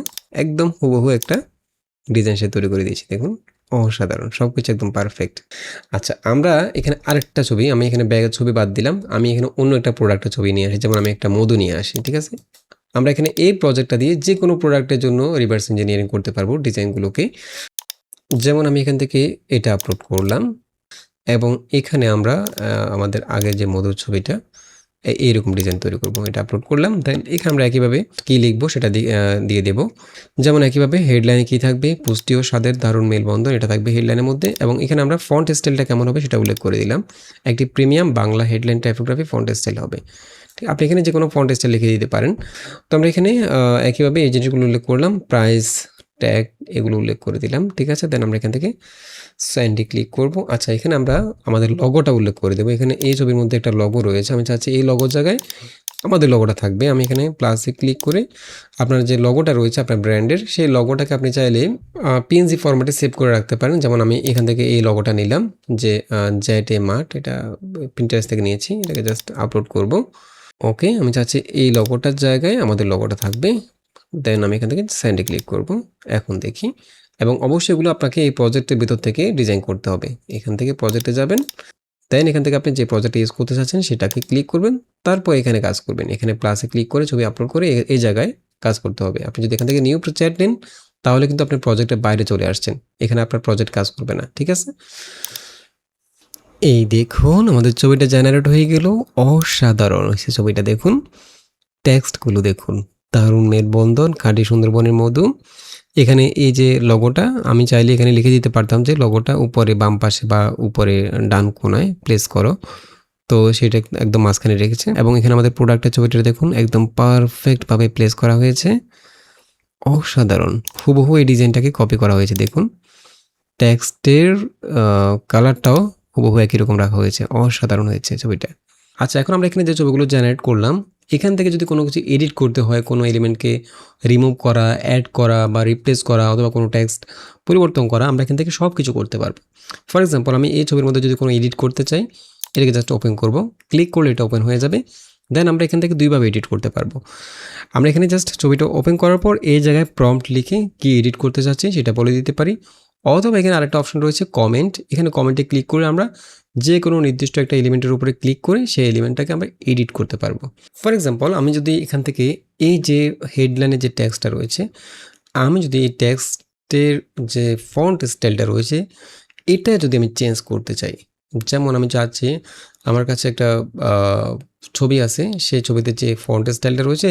[SPEAKER 1] একদম হুবহু একটা ডিজাইন সে তৈরি করে দিয়েছি দেখুন, অসাধারণ, সব কিছু একদম পারফেক্ট। আচ্ছা, আমরা এখানে আরেকটা ছবি, আমি এখানে ব্যাগের ছবি বাদ দিলাম, আমি এখানে অন্য একটা প্রোডাক্টের ছবি নিয়ে আসি, যেমন আমি একটা মধু নিয়ে আসি, ঠিক আছে। আমরা এখানে এই প্রজেক্টটা দিয়ে যে কোনো প্রোডাক্টের জন্য রিভার্স ইঞ্জিনিয়ারিং করতে পারবো ডিজাইনগুলোকে। যেমন আমি এখান থেকে এটা আপলোড করলাম এবং এখানে আমরা আমাদের আগের যে মধুর ছবিটা এইরকম ডিজাইন তৈরি করব, এটা আপলোড করলাম। দেন এখানে আমরা একইভাবে কী লিখবো সেটা দিয়ে দেবো। যেমন একইভাবে হেডলাইনে কী থাকবে, পুষ্টি ও স্বাদের দারুণ মেলবন্ধন, এটা থাকবে হেডলাইনের মধ্যে। এবং এখানে আমরা ফন্ট স্টাইলটা কেমন হবে সেটা উল্লেখ করে দিলাম, একটি premium Bangla headline typography font style হবে। ঠিক, আপনি এখানে যে কোনো ফন্ট স্টাইল লিখে দিতে পারেন। তো আমরা এখানে একইভাবে এই জিনিসগুলো উল্লেখ করলাম, প্রাইস ট্যাগ এগুলো উল্লেখ করে দিলাম, ঠিক আছে। দেন আমরা এখান থেকে সেন্ডে ক্লিক করব। আচ্ছা, এখানে আমরা আমাদের লগোটা উল্লেখ করে দেবো। এখানে এই ছবির মধ্যে একটা লগো রয়েছে, আমি চাচ্ছি এই লগোর জায়গায় আমাদের লগোটা থাকবে। আমি এখানে প্লাসে ক্লিক করে আপনার যে লগোটা রয়েছে আপনার ব্র্যান্ডের, সেই লগোটাকে আপনি চাইলে পিএনজি ফরম্যাটে সেভ করে রাখতে পারেন। যেমন আমি এখান থেকে এই লগোটা নিলাম, যে জেটে মার্ট, এটা পিন্টারেস্ট থেকে নিয়েছি, এটাকে জাস্ট আপলোড করব। ওকে, আমি চাচ্ছি এই লগোটার জায়গায় আমাদের লগোটা থাকবে। দেন আমি এখান থেকে সেন্ডে ক্লিক করব। এখন দেখি, এবং অবশ্যই এগুলো আপনাকে এই প্রজেক্টের ভিতর থেকে ডিজাইন করতে হবে। এখান থেকে প্রজেক্টে যাবেন, দেন এখান থেকে আপনি যে প্রজেক্টে ইউজ করতে চাচ্ছেন সেটাকে ক্লিক করবেন, তারপর এখানে কাজ করবেন। এখানে প্লাসে ক্লিক করে ছবি আপলোড করে এই জায়গায় কাজ করতে হবে। আপনি যদি এখান থেকে নিউ প্রজেক্ট নেন তাহলে কিন্তু আপনি প্রজেক্টের বাইরে চলে আসছেন, এখানে আপনার প্রজেক্ট কাজ করবে না, ঠিক আছে। এই দেখুন আমাদের ছবিটা জেনারেট হয়ে গেল, অসাধারণ হয়েছে ছবিটা দেখুন, টেক্সটগুলো দেখুন, দারুণ মেলবন্ধন, খাঁটি সুন্দরবনের মধু। এখানে এই যে লগোটা, আমি চাইলে এখানে লিখে দিতে পারতাম যে লগোটা উপরে বাম পাশে বা উপরে ডান কোনায় প্লেস করো, তো সেটা একদম মাঝখানে রেখেছে। এবং এখানে আমাদের প্রোডাক্টের ছবিটা দেখুন, একদম পারফেক্টভাবে প্লেস করা হয়েছে, অসাধারণ, হুবহু এই ডিজাইনটাকে কপি করা হয়েছে দেখুন। টেক্সটের কালারটাও হুবহু একই রকম রাখা হয়েছে, অসাধারণ হয়েছে ছবিটা। আচ্ছা, এখন আমরা এখানে যে ছবিগুলো জেনারেট করলাম, এখান থেকে যদি কোনো কিছু এডিট করতে হয়, কোনো এলিমেন্টকে রিমুভ করা, অ্যাড করা বা রিপ্লেস করা অথবা কোনো টেক্সট পরিবর্তন করা, আমরা এখান থেকে সব কিছু করতে পারবো। ফর এক্সাম্পল, আমি এই ছবির মধ্যে যদি কোনো এডিট করতে চাই, এটাকে জাস্ট ওপেন করব, ক্লিক করলে এটা ওপেন হয়ে যাবে। দেন আমরা এখান থেকে দুইভাবে এডিট করতে পারবো। আমরা এখানে জাস্ট ছবিটা ওপেন করার পর এই জায়গায় প্রম্পট লিখে কি এডিট করতে চাচ্ছি সেটা বলে দিতে পারি, অথবা এখানে আরেকটা অপশন রয়েছে কমেন্ট, এখানে কমেন্টে ক্লিক করে আমরা যে কোনো নির্দিষ্ট একটা এলিমেন্টের উপরে ক্লিক করে সেই এলিমেন্টটাকে আমরা এডিট করতে পারবো। ফর এক্সাম্পল, আমি যদি এখান থেকে এই যে হেডলাইনের যে টেক্সটটা রয়েছে, আমি যদি এই টেক্সটের যে ফন্ট স্টাইলটা রয়েছে এটা যদি আমি চেঞ্জ করতে চাই, যেমন আমি চাচ্ছি আমার কাছে একটা ছবি আছে, সেই ছবিতে যে ফন্ট স্টাইলটা রয়েছে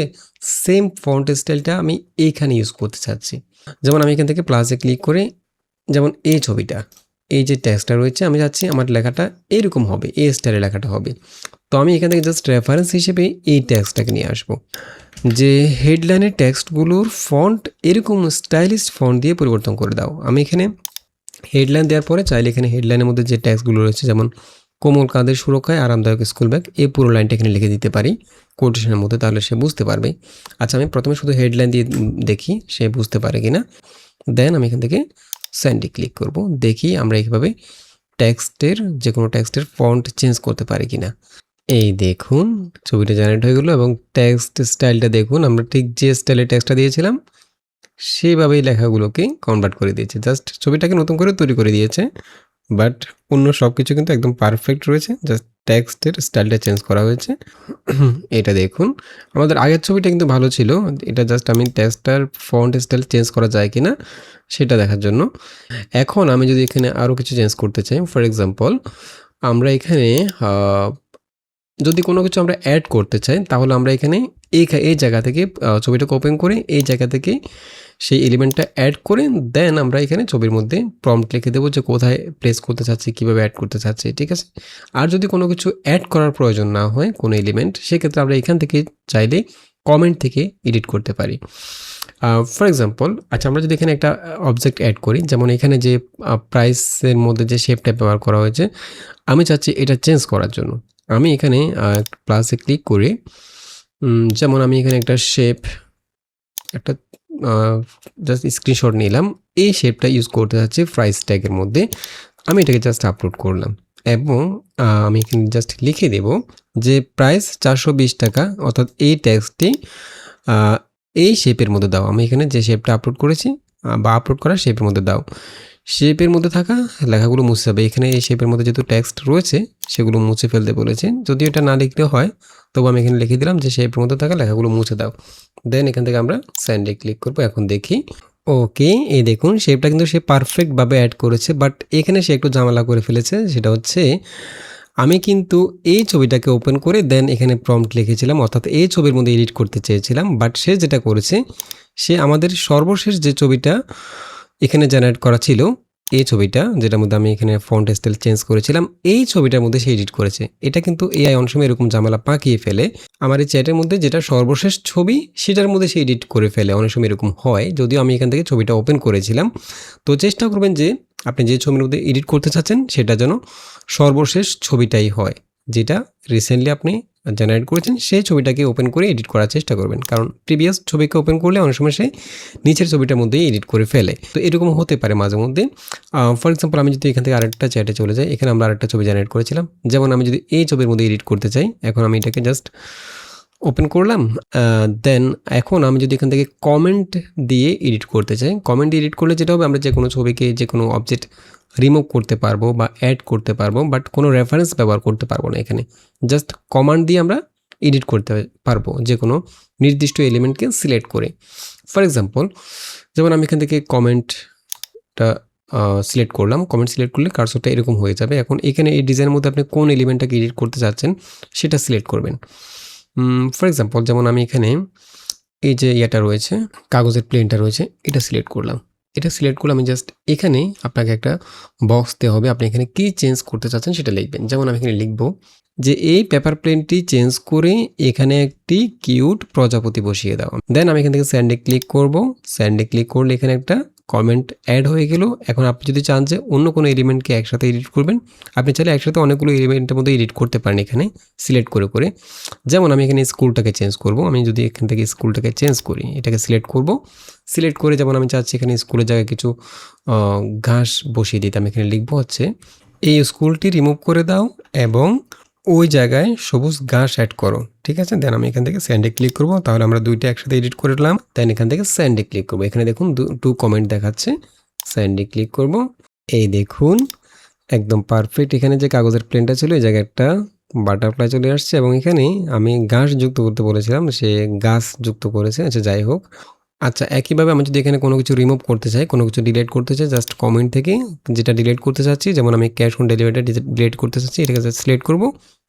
[SPEAKER 1] সেম ফন্ট স্টাইলটা আমি এইখানে ইউজ করতে চাচ্ছি। যেমন আমি এখান থেকে প্লাসে ক্লিক করে, যেমন এই ছবিটা, এই যে টেক্সটটা রয়েছে আমি চাচ্ছি আমার লেখাটা এরকম হবে, এই স্টাইলে লেখাটা হবে। তো আমি এখান থেকে জাস্ট রেফারেন্স হিসেবে এই টেক্সটটাকে নিয়ে আসবো, যে হেডলাইনের টেক্সটগুলোর ফন্ট এরকম স্টাইলিশ ফন্ট দিয়ে পরিবর্তন করে দাও। আমি এখানে হেডলাইন দেওয়ার পরে চাইলে এখানে হেডলাইনের মধ্যে যে টেক্সটগুলো রয়েছে, যেমন কোমল কাঁধের সুরক্ষায় আরামদায়ক স্কুল ব্যাগ, এই পুরো লাইনটা এখানে লিখে দিতে পারি কোটেশনের মধ্যে, তাহলে সে বুঝতে পারবে। আচ্ছা, আমি প্রথমে শুধু হেডলাইন দিয়ে দেখি সে বুঝতে পারে কিনা। দেন আমি এখান থেকে সেন্ডে ক্লিক করব, দেখি আমরা এইভাবে টেক্সটের যে কোনো টেক্সটের ফন্ট চেঞ্জ করতে পারি কিনা। এই দেখুন ছবিটা জেনারেট হয়ে গেলো এবং টেক্সট স্টাইলটা দেখুন, আমরা ঠিক যে স্টাইলে টেক্সটটা দিয়েছিলাম সেইভাবেই লেখাগুলোকে কনভার্ট করে দিয়েছে, জাস্ট ছবিটাকে নতুন করে তৈরি করে দিয়েছে, বাট অন্য সব কিছু কিন্তু একদম পারফেক্ট রয়েছে, জাস্ট টেক্সটের স্টাইলটা চেঞ্জ করা হয়েছে। এটা দেখুন, আমাদের আগের ছবিটা কিন্তু ভালো ছিল, এটা জাস্ট আমি টেক্সটটার ফন্ট স্টাইল চেঞ্জ করা যায় কিনা সেটা দেখার জন্য। এখন আমি যদি এখানে আরও কিছু চেঞ্জ করতে চাই, ফর এক্সাম্পল আমরা এখানে যদি কোনো কিছু আমরা অ্যাড করতে চাই তাহলে আমরা এখানে এই জায়গা থেকে ছবিটাকে ওপেন করে এই জায়গা থেকে সেই এলিমেন্টটা অ্যাড করে দেন আমরা এখানে ছবির মধ্যে প্রম্পট লিখে দেবো যে কোথায় প্লেস করতে চাচ্ছি, কীভাবে অ্যাড করতে চাচ্ছি, ঠিক আছে। আর যদি কোনো কিছু অ্যাড করার প্রয়োজন না হয় কোনো এলিমেন্ট, সেক্ষেত্রে আমরা এখান থেকে চাইলে কমেন্ট থেকে এডিট করতে পারি। ফর এক্সাম্পল, আচ্ছা আমরা যদি এখানে একটা অবজেক্ট অ্যাড করি, যেমন এখানে যে প্রাইসের মধ্যে যে শেপটা ব্যবহার করা হয়েছে, আমি চাচ্ছি এটা চেঞ্জ করার জন্য। আমি এখানে প্লাসে ক্লিক করে যেমন আমি এখানে একটা শেপ একটা জাস্ট স্ক্রিনশট নিলাম, এই শেপটা ইউজ করতে যাচ্ছি প্রাইস ট্যাগের মধ্যে। আমি এটাকে জাস্ট আপলোড করলাম এবং আমি এখানে জাস্ট লিখে দেব যে প্রাইস 420 টাকা, অর্থাৎ এই ট্যাক্সটি এই শেপের মধ্যে দাও। আমি এখানে যে শেপটা আপলোড করেছি বা আপলোড করা শেপের মধ্যে দাও। শেপের মধ্যে থাকা লেখাগুলো মুছে যাবে। এখানে এই শেপের মধ্যে যেহেতু টেক্সট রয়েছে সেগুলো মুছে ফেলতে বলেছে, যদিও এটা না লিখলে হয়, তবু আমি এখানে লিখে দিলাম যে শেপের মধ্যে থাকা লেখাগুলো মুছে দাও। দেন এখান থেকে আমরা সেন্ডে ক্লিক করবো। এখন দেখি, ওকে, এই দেখুন শেপটা কিন্তু সে পারফেক্টভাবে অ্যাড করেছে, বাট এখানে সে একটু ঝামেলা করে ফেলেছে। সেটা হচ্ছে আমি কিন্তু এই ছবিটাকে ওপেন করে দেন এখানে প্রম্পট লিখেছিলাম, অর্থাৎ এই ছবির মধ্যে এডিট করতে চেয়েছিলাম, বাট সে যেটা করেছে, সে আমাদের সর্বশেষ যে ছবিটা এখানে জেনারেট করা ছিল, এই ছবিটা যেটার মধ্যে আমি এখানে ফন্ট স্টাইল চেঞ্জ করেছিলাম, এই ছবিটার মধ্যে সে এডিট করেছে। এটা কিন্তু এআই অনেক সময় এরকম ঝামেলা পাকিয়ে ফেলে। আমার এই চ্যাটের মধ্যে যেটা সর্বশেষ ছবি সেটার মধ্যে সে এডিট করে ফেলে, অনেক সময় এরকম হয়। যদিও আমি এখান থেকে ছবিটা ওপেন করেছিলাম, তো চেষ্টা করবেন যে আপনি যে ছবির মধ্যে এডিট করতে চাচ্ছেন সেটা যেন সর্বশেষ ছবিটাই হয়, যেটা রিসেন্টলি আপনি জেনারেট করেছেন সেই ছবিটাকে ওপেন করে এডিট করার চেষ্টা করবেন, কারণ প্রিভিয়াস ছবিকে ওপেন করলে অনেক সময় সে নিচের ছবিটার মধ্যেই এডিট করে ফেলে। তো এরকম হতে পারে মাঝে মধ্যে। ফর এক্সাম্পল, আমি যদি এখান থেকে আরেকটা চ্যাটে চলে যাই, এখানে আমরা আরেকটা ছবি জেনারেট করেছিলাম, যেমন আমি যদি এই ছবির মধ্যে এডিট করতে চাই, এখন আমি এটাকে জাস্ট ওপেন করলাম। দেন এখন আমি যদি এখান থেকে কমেন্ট দিয়ে এডিট করতে চাই, কমেন্ট দিয়ে এডিট করলে যেটা হবে, আমরা যে কোনো ছবিকে যে কোনো অবজেক্ট রিমুভ করতে পারবো বা অ্যাড করতে পারবো, বাট কোনো রেফারেন্স ব্যবহার করতে পারবো না। এখানে জাস্ট কমান্ড দিয়ে আমরা এডিট করতে পারবো যে কোনো নির্দিষ্ট এলিমেন্টকে সিলেক্ট করে। ফর এক্সাম্পল, যেমন আমি এখান থেকে কমেন্টটা সিলেক্ট করলাম, কমেন্ট সিলেক্ট করলে কার্সরটা এরকম হয়ে যাবে। এখন এখানে এই ডিজাইনের মধ্যে আপনি কোন এলিমেন্টটাকে এডিট করতে চাচ্ছেন সেটা সিলেক্ট করবেন। ফর এক্সাম্পল, যেমন আমি এখানে এই যে ইয়েটা রয়েছে, কাগজের প্লেনটা রয়েছে, এটা সিলেক্ট করলাম। এটা সিলেক্ট করলে আমি জাস্ট এখানে আপনাকে একটা বক্স দেওয়া হবে, আপনি এখানে কি চেঞ্জ করতে চাচ্ছেন সেটা লিখবেন। যেমন আমি এখানে লিখব যে এই পেপার প্লেনটি চেঞ্জ করে এখানে একটি কিউট প্রজাপতি বসিয়ে দাও। দেন আমি এখান থেকে স্যান্ডে ক্লিক করব। স্যান্ডে ক্লিক করলে এখানে একটা কমেন্ট অ্যাড হয়ে গেল। এখন আপনি যদি চান যে অন্য কোনো এলিমেন্টকে একসাথে এডিট করবেন, আপনি চাইলে একসাথে অনেকগুলো এলিমেন্টের মধ্যে এডিট করতে পারেন এখানে সিলেক্ট করে করে। যেমন আমি এখানে স্কুলটাকে চেঞ্জ করব। আমি যদি এখান থেকে স্কুলটাকে চেঞ্জ করি, এটাকে সিলেক্ট করব। সিলেক্ট করে যেমন আমি চাচ্ছি এখানে স্কুলের জায়গায় কিছু ঘাস বসিয়ে দিতে, আমি এখানে লিখবো হচ্ছে এই স্কুলটি রিমুভ করে দাও এবং ওই জায়গায় সবুজ ঘাস অ্যাড করো, ঠিক আছে। দেন আমি এখান থেকে স্যান্ডে ক্লিক করব। তাহলে আমরা দুইটা একসাথে এডিট করলাম। দেন এখান থেকে স্যান্ডে ক্লিক করব। এখানে দেখুন টু কমেন্ট দেখাচ্ছে। স্যান্ডে ক্লিক করব। এই দেখুন একদম পারফেক্ট। এখানে যে কাগজের প্লেনটা ছিল এই জায়গায় একটা বাটারফ্লাই চলে আসছে এবং এখানে আমি ঘাস যুক্ত করতে বলেছিলাম, সে গাছ যুক্ত করেছে। আচ্ছা, যাই হোক। আচ্ছা, একইভাবে আমি যদি এখানে কোনো কিছু রিমুভ করতে চাই, কোনো কিছু ডিলিট করতে চাই, জাস্ট কমেন্ট থেকে যেটা ডিলিট করতে চাচ্ছি, যেমন আমি ক্যাশ অন ডেলিভারিটা ডিলিট করতে চাচ্ছি, এটাকে জাস্ট সিলেক্ট করব।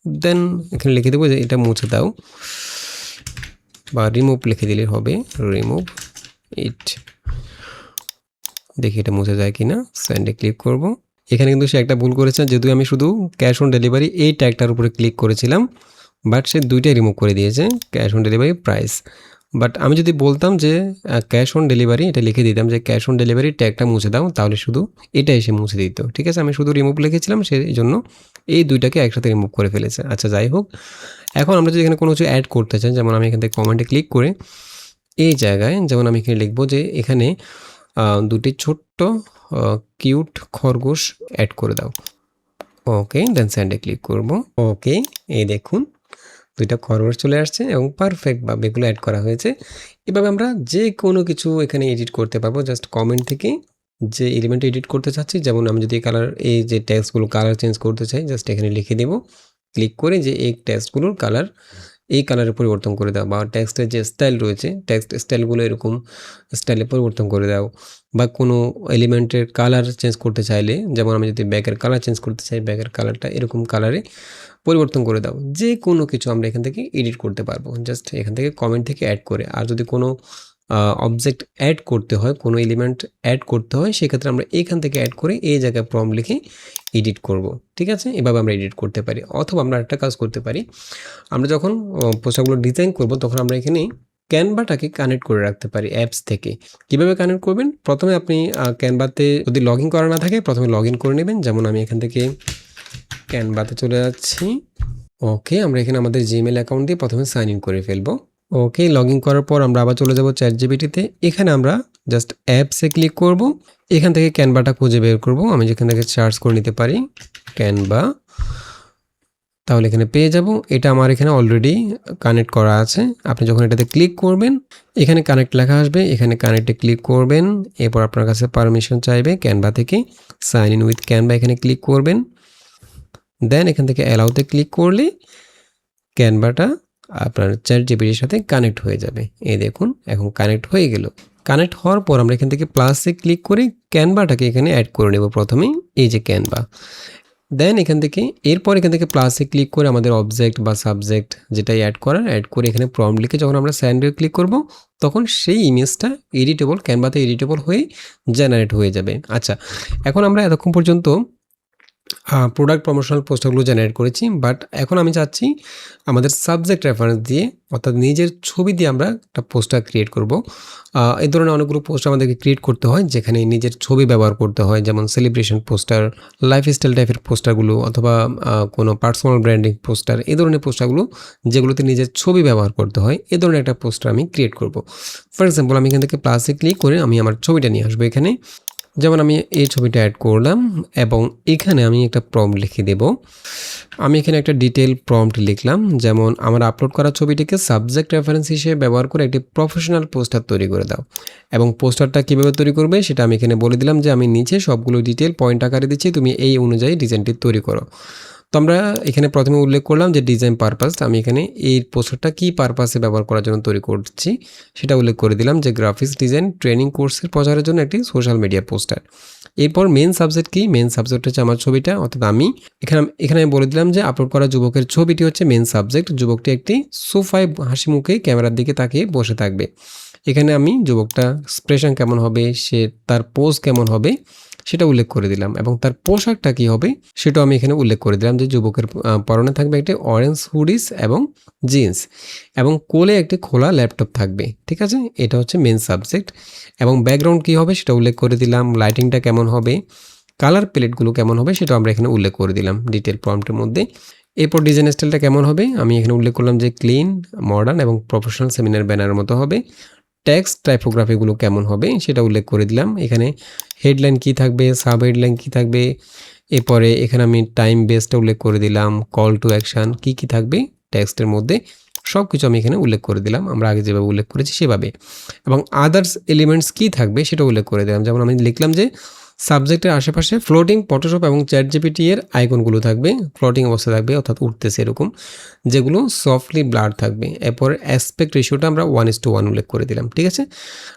[SPEAKER 1] দেন এখানে লিখে দেবো যে এটা মুছে দাও, বা রিমুভ লিখে দিলে হবে, রিমুভ ইট। দেখি এটা মুছে যায় কিনা। সেন্ডে ক্লিক করব। এখানে কিন্তু সে একটা ভুল করেছে, যেহেতু আমি শুধু ক্যাশ অন ডেলিভারি এই ট্যাগটার উপরে ক্লিক করেছিলাম, বাট সে দুইটাই রিমুভ করে দিয়েছে, cash on delivery price. But আমি যদি বলতাম যে ক্যাশ অন ডেলিভারি, এটা লিখে দিতাম যে ক্যাশ অন ডেলিভারি ট্যাগটা মুছে দাও, তাহলে শুধু এটা এসে মুছে দিত, ঠিক আছে। আমি শুধু রিমুভ লিখেছিলাম, সেই জন্য এই দুইটাকে একসাথে রিমুভ করে ফেলেছে। আচ্ছা, যাই হোক। এখন আমরা যদি এখানে কোনো কিছু অ্যাড করতে চাই, যেমন আমি এখান থেকে কমেন্টে ক্লিক করে এই জায়গায়, যেমন আমি এখানে লিখবো যে এখানে দুটি ছোট্ট কিউট খরগোশ অ্যাড করে দাও। ওকে, দেন স্যান্ডে ক্লিক করব। ওকে, এই দেখুন দুইটা খরগোশ চলে আসছে এবং পারফেক্টভাবে এগুলো অ্যাড করা হয়েছে। এভাবে আমরা যে কোনো কিছু এখানে এডিট করতে পারবো, জাস্ট কমেন্ট থেকে যে এলিমেন্ট এডিট করতে চাচ্ছি। যেমন আমি যদি কালার, এই যে টেক্সটগুলো কালার চেঞ্জ করতে চাই, জাস্ট এখানে লিখে দেব, ক্লিক করে যে এই টেক্সটগুলোর কালার এই কালারে পরিবর্তন করে দাও, বা টেক্সটের যে স্টাইল রয়েছে টেক্সট স্টাইলগুলো এরকম স্টাইলে পরিবর্তন করে দাও, বা কোনো এলিমেন্টের কালার চেঞ্জ করতে চাইলে, যেমন আমি যদি ব্যাগের কালার চেঞ্জ করতে চাই, ব্যাগের কালারটা এরকম কালারে পরিবর্তন করে দাও, যে কোনো কিছু আমরা এখান থেকে এডিট করতে পারবো জাস্ট এখান থেকে কমেন্ট থেকে অ্যাড করে। আর যদি কোনো অবজেক্ট অ্যাড করতে হয়, কোনো এলিমেন্ট অ্যাড করতে হয়, সেক্ষেত্রে আমরা এখান থেকে অ্যাড করে এই জায়গায় প্রম্পট লিখে এডিট করব। ঠিক আছে, এভাবে আমরা এডিট করতে পারি। অথবা আমরা একটা কাজ করতে পারি, আমরা যখন পোস্টারগুলো ডিজাইন করব তখন আমরা এখানে ক্যানভাটাকে কানেক্ট করে রাখতে পারি অ্যাপস থেকে। কিভাবে কানেক্ট করবেন? প্রথমে আপনি ক্যানভাতে যদি লগ ইন করা না থাকে প্রথমে লগ ইন করে নেবেন। যেমন আমি এখান থেকে ক্যানভাতে চলে যাচ্ছি। ওকে, আমরা এখানে আমাদের জিমেল অ্যাকাউন্ট দিয়ে প্রথমে সাইন ইন করে ফেলবো। ওকে, লগ ইন করার পর আমরা আবার চলে যাব চ্যাটজিপিটিতে। এখানে আমরা জাস্ট অ্যাপসে ক্লিক করব, এখান থেকে ক্যানভাটা খুঁজে বের করব। আমি যেখান থেকে সার্চ করে নিতে পারি ক্যানভা, তাহলে এখানে পেয়ে যাব। এটা আমার এখানে অলরেডি কানেক্ট করা আছে। আপনি যখন এটাতে ক্লিক করবেন এখানে কানেক্ট লেখা আসবে, এখানে কানেক্টে ক্লিক করবেন। এরপর আপনার কাছে পারমিশন চাইবে ক্যানভা থেকে, সাইন ইন উইথ ক্যানভা এখানে ক্লিক করবেন। দেন এখান থেকে অ্যালাউতে ক্লিক করলে ক্যানভাটা আপনার চ্যাটজিপিটির সাথে কানেক্ট হয়ে যাবে। এই দেখুন এখন কানেক্ট হয়ে গেল। কানেক্ট হওয়ার পর আমরা এখান থেকে প্লাসে ক্লিক করে ক্যানভাটাকে এখানে অ্যাড করে নেব। প্রথমেই এই যে ক্যানভা, দেন এখান থেকে এখান থেকে প্লাসে ক্লিক করে আমাদের অবজেক্ট বা সাবজেক্ট যেটাই অ্যাড করে এখানে প্রম্পট লিখে যখন আমরা সেন্ডে ক্লিক করব তখন সেই ইমেজটা এডিটেবল, ক্যানভাতে এডিটেবল হয়ে জেনারেট হয়ে যাবে। আচ্ছা, এখন আমরা এতক্ষণ পর্যন্ত প্রোডাক্ট প্রমোশনাল পোস্টারগুলো জেনারেট করেছি, বাট এখন আমি চাচ্ছি আমাদের সাবজেক্ট রেফারেন্স দিয়ে, অর্থাৎ নিজের ছবি দিয়ে আমরা একটা পোস্টার ক্রিয়েট করব। এই ধরনের অনেকগুলো পোস্টার আমাদেরকে ক্রিয়েট করতে হয় যেখানে নিজের ছবি ব্যবহার করতে হয়, যেমন সেলিব্রেশন পোস্টার, লাইফস্টাইল টাইপের পোস্টারগুলো, অথবা কোনো পার্সোনাল ব্র্যান্ডিং পোস্টার, এই ধরনের পোস্টারগুলো যেগুলোতে নিজের ছবি ব্যবহার করতে হয়, এই ধরনের একটা পোস্টার আমি ক্রিয়েট করব। ফর এক্সাম্পল আমি এখান থেকে প্লাসে ক্লিক করে আমি আমার ছবিটা নিয়ে আসবো এখানে। যেমন আমি এই ছবিটা অ্যাড করলাম এবং এখানে আমি একটা প্রম্পট লিখে দেব। আমি এখানে একটা ডিটেল প্রম্পট লিখলাম, যেমন আমার আপলোড করা ছবিটিকে সাবজেক্ট রেফারেন্স হিসেবে ব্যবহার করে একটি প্রফেশনাল পোস্টার তৈরি করে দাও। এবং পোস্টারটা কীভাবে তৈরি করবে সেটা আমি এখানে বলে দিলাম যে আমি নিচে সবগুলো ডিটেল পয়েন্ট আকারে দিচ্ছি, তুমি এই অনুযায়ী ডিজাইনটি তৈরি করো। তো আমরা এখানে প্রথমে উল্লেখ করলাম যে ডিজাইন পারপাস, আমি এখানে এই পোস্টারটা কী পারপাসে ব্যবহার করার জন্য তৈরি করছি সেটা উল্লেখ করে দিলাম যে গ্রাফিক্স ডিজাইন ট্রেনিং কোর্সের প্রচারের জন্য একটি সোশ্যাল মিডিয়া পোস্টার। এরপর মেন সাবজেক্ট কি? মেন সাবজেক্ট হচ্ছে আমার ছবিটা, অর্থাৎ আমি এখানে আমি বলে দিলাম যে আপলোড করা যুবকের ছবিটি হচ্ছে মেন সাবজেক্ট। যুবকটি একটি সোফায় হাসি মুখে ক্যামেরার দিকে তাকিয়ে বসে থাকবে। এখানে আমি যুবকটা এক্সপ্রেশন কেমন হবে, সে তার পোজ কেমন হবে সেটা উল্লেখ করে দিলাম, এবং তার পোশাকটা কী হবে সেটাও আমি এখানে উল্লেখ করে দিলাম যে যুবকের পরনে থাকবে একটি অরেঞ্জ হুডিস এবং জিন্স, এবং কোলে একটি খোলা ল্যাপটপ থাকবে। ঠিক আছে, এটা হচ্ছে মেন সাবজেক্ট। এবং ব্যাকগ্রাউন্ড কী হবে সেটা উল্লেখ করে দিলাম, লাইটিংটা কেমন হবে, কালার প্যালেটগুলো কেমন হবে সেটাও আমরা এখানে উল্লেখ করে দিলাম ডিটেল প্রম্পটের মধ্যে। এরপর ডিজাইন স্টাইলটা কেমন হবে আমি এখানে উল্লেখ করলাম যে ক্লিন, মডার্ন এবং প্রফেশনাল সেমিনার ব্যানারের মতো হবে। টেক্সট টাইপোগ্রাফিগুলো কেমন হবে সেটা উল্লেখ করে দিলাম। এখানে হেডলাইন কী থাকবে, সাব হেডলাইন কী থাকবে, এরপরে এখানে আমি টাইম বেসটা উল্লেখ করে দিলাম, কল টু অ্যাকশান কী কী থাকবে টেক্সটের মধ্যে সব কিছু আমি এখানে উল্লেখ করে দিলাম, আমরা আগে যেভাবে উল্লেখ করেছি সেভাবে। এবং আদার্স এলিমেন্টস কী থাকবে সেটা উল্লেখ করে দিলাম, যেমন আমি লিখলাম যে সাবজেক্টের আশেপাশে ফ্লোটিং ফটোশপ এবং চ্যাটজিপিটি এর আইকনগুলো থাকবে, ফ্লোটিং অবস্থা থাকবে অর্থাৎ উঠতেছে এরকম, যেগুলো সফটলি ব্লার থাকবে। এরপর অ্যাসপেক্ট রেশিওটা আমরা 1:1 উল্লেখ করে দিলাম। ঠিক আছে,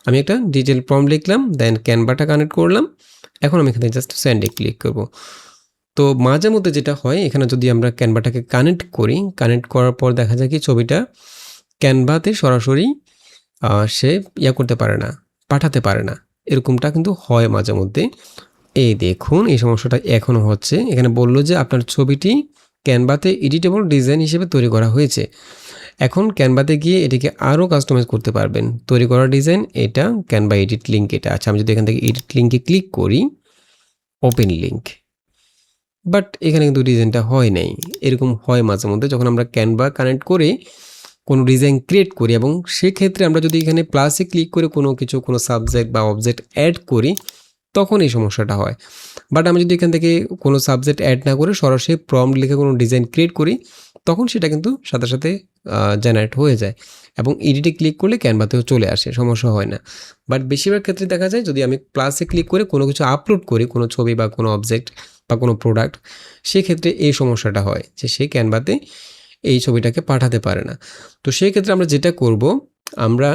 [SPEAKER 1] আমি একটা ডিটেল প্রম্পট লিখলাম, দেন ক্যানভাটা কানেক্ট করলাম। এখন আমি এখানে জাস্ট সেন্ডে ক্লিক করব। তো মাঝে মধ্যে যেটা হয় এখানে যদি আমরা ক্যানভাটাকে কানেক্ট করি, কানেক্ট করার পর দেখা যায় কি ছবিটা ক্যানভাতে সরাসরি সে করতে পারে না, পাঠাতে পারে না, এরকমটা কিন্তু হয় মাঝে মধ্যে। এই দেখুন এই সমস্যাটা এখনও হচ্ছে। এখানে বলল যে আপনার ছবিটি ক্যানভাতে এডিটেবল ডিজাইন হিসেবে তৈরি করা হয়েছে। এখন ক্যানভাতে গিয়ে এটিকে আরও কাস্টমাইজ করতে পারবেন। তৈরি করা ডিজাইন এটা, ক্যানভা এডিট লিঙ্ক এটা। আচ্ছা, আমি যদি এখান থেকে এডিট লিঙ্কে ক্লিক করি, ওপেন লিঙ্ক, বাট এখানে কিন্তু ডিজাইনটা হয় নাই। এরকম হয় মাঝে মধ্যে যখন আমরা ক্যানভা কানেক্ট করে কোনো ডিজাইন ক্রিয়েট করি, এবং সেক্ষেত্রে আমরা যদি এখানে প্লাসে ক্লিক করে কোনো সাবজেক্ট বা অবজেক্ট অ্যাড করি তখন এই সমস্যাটা হয়। বাট আমি যদি এখান থেকে কোনো সাবজেক্ট অ্যাড না করে সরাসরি প্রম্পট লিখে কোনো ডিজাইন ক্রিয়েট করি তখন সেটা কিন্তু সাথে সাথে জেনারেট হয়ে যায়, এবং এডিটে ক্লিক করলে ক্যানভাতেও চলে আসে, সমস্যা হয় না। বাট বেশিরভাগ ক্ষেত্রে দেখা যায় যদি আমি প্লাসে ক্লিক করে কোনো কিছু আপলোড করি, কোনো ছবি বা কোনো অবজেক্ট বা কোনো প্রোডাক্ট, সেক্ষেত্রে এই সমস্যাটা হয় যে সেই ক্যানভাতে এই ছবিটাকে পাঠাতে পারে না। তো সেই ক্ষেত্রে আমরা যেটা করব, আমরা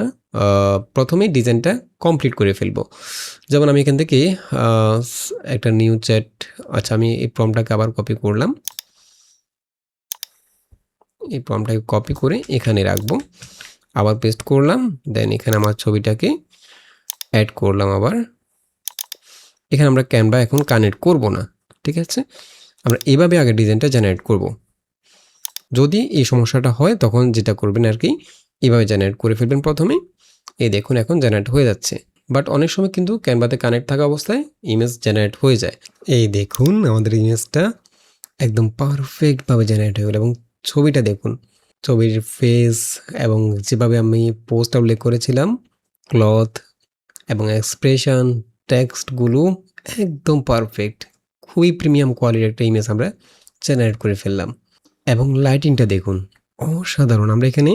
[SPEAKER 1] প্রথমেই ডিজাইনটা কমপ্লিট করে ফেলবো। যেমন আমি এখান থেকে একটা নিউ চ্যাট, আচ্ছা আমি এই প্রম্পটটাকে আবার কপি করলাম, এই প্রম্পটটাকে কপি করে এখানে রাখবো, আবার পেস্ট করলাম, দেন এখানে আমার ছবিটাকে অ্যাড করলাম। আবার এখানে আমরা ক্যানভা এখন কানেক্ট করব না, ঠিক আছে? আমরা এভাবে আগে ডিজাইনটা জেনারেট করব। যদি এই সমস্যাটা হয় তখন যেটা করবেন আর কি, এভাবে জেনারেট করে ফেলবেন প্রথমে। এই দেখুন এখন জেনারেট হয়ে যাচ্ছে, বাট অনেক সময় কিন্তু ক্যানভাতে কানেক্ট থাকা অবস্থায় ইমেজ জেনারেট হয়ে যায়। এই দেখুন আমাদের ইমেজটা একদম পারফেক্টভাবে জেনারেট হয়ে গেল, এবং ছবিটা দেখুন, ছবির ফেস এবং যেভাবে আমি পোস্টটা উল্লেখ করেছিলাম, ক্লথ এবং এক্সপ্রেশন, টেক্সটগুলো একদম পারফেক্ট, খুবই প্রিমিয়াম কোয়ালিটির একটা ইমেজ আমরা জেনারেট করে ফেললাম। এবং লাইটিংটা দেখুন, অসাধারণ। আমরা এখানে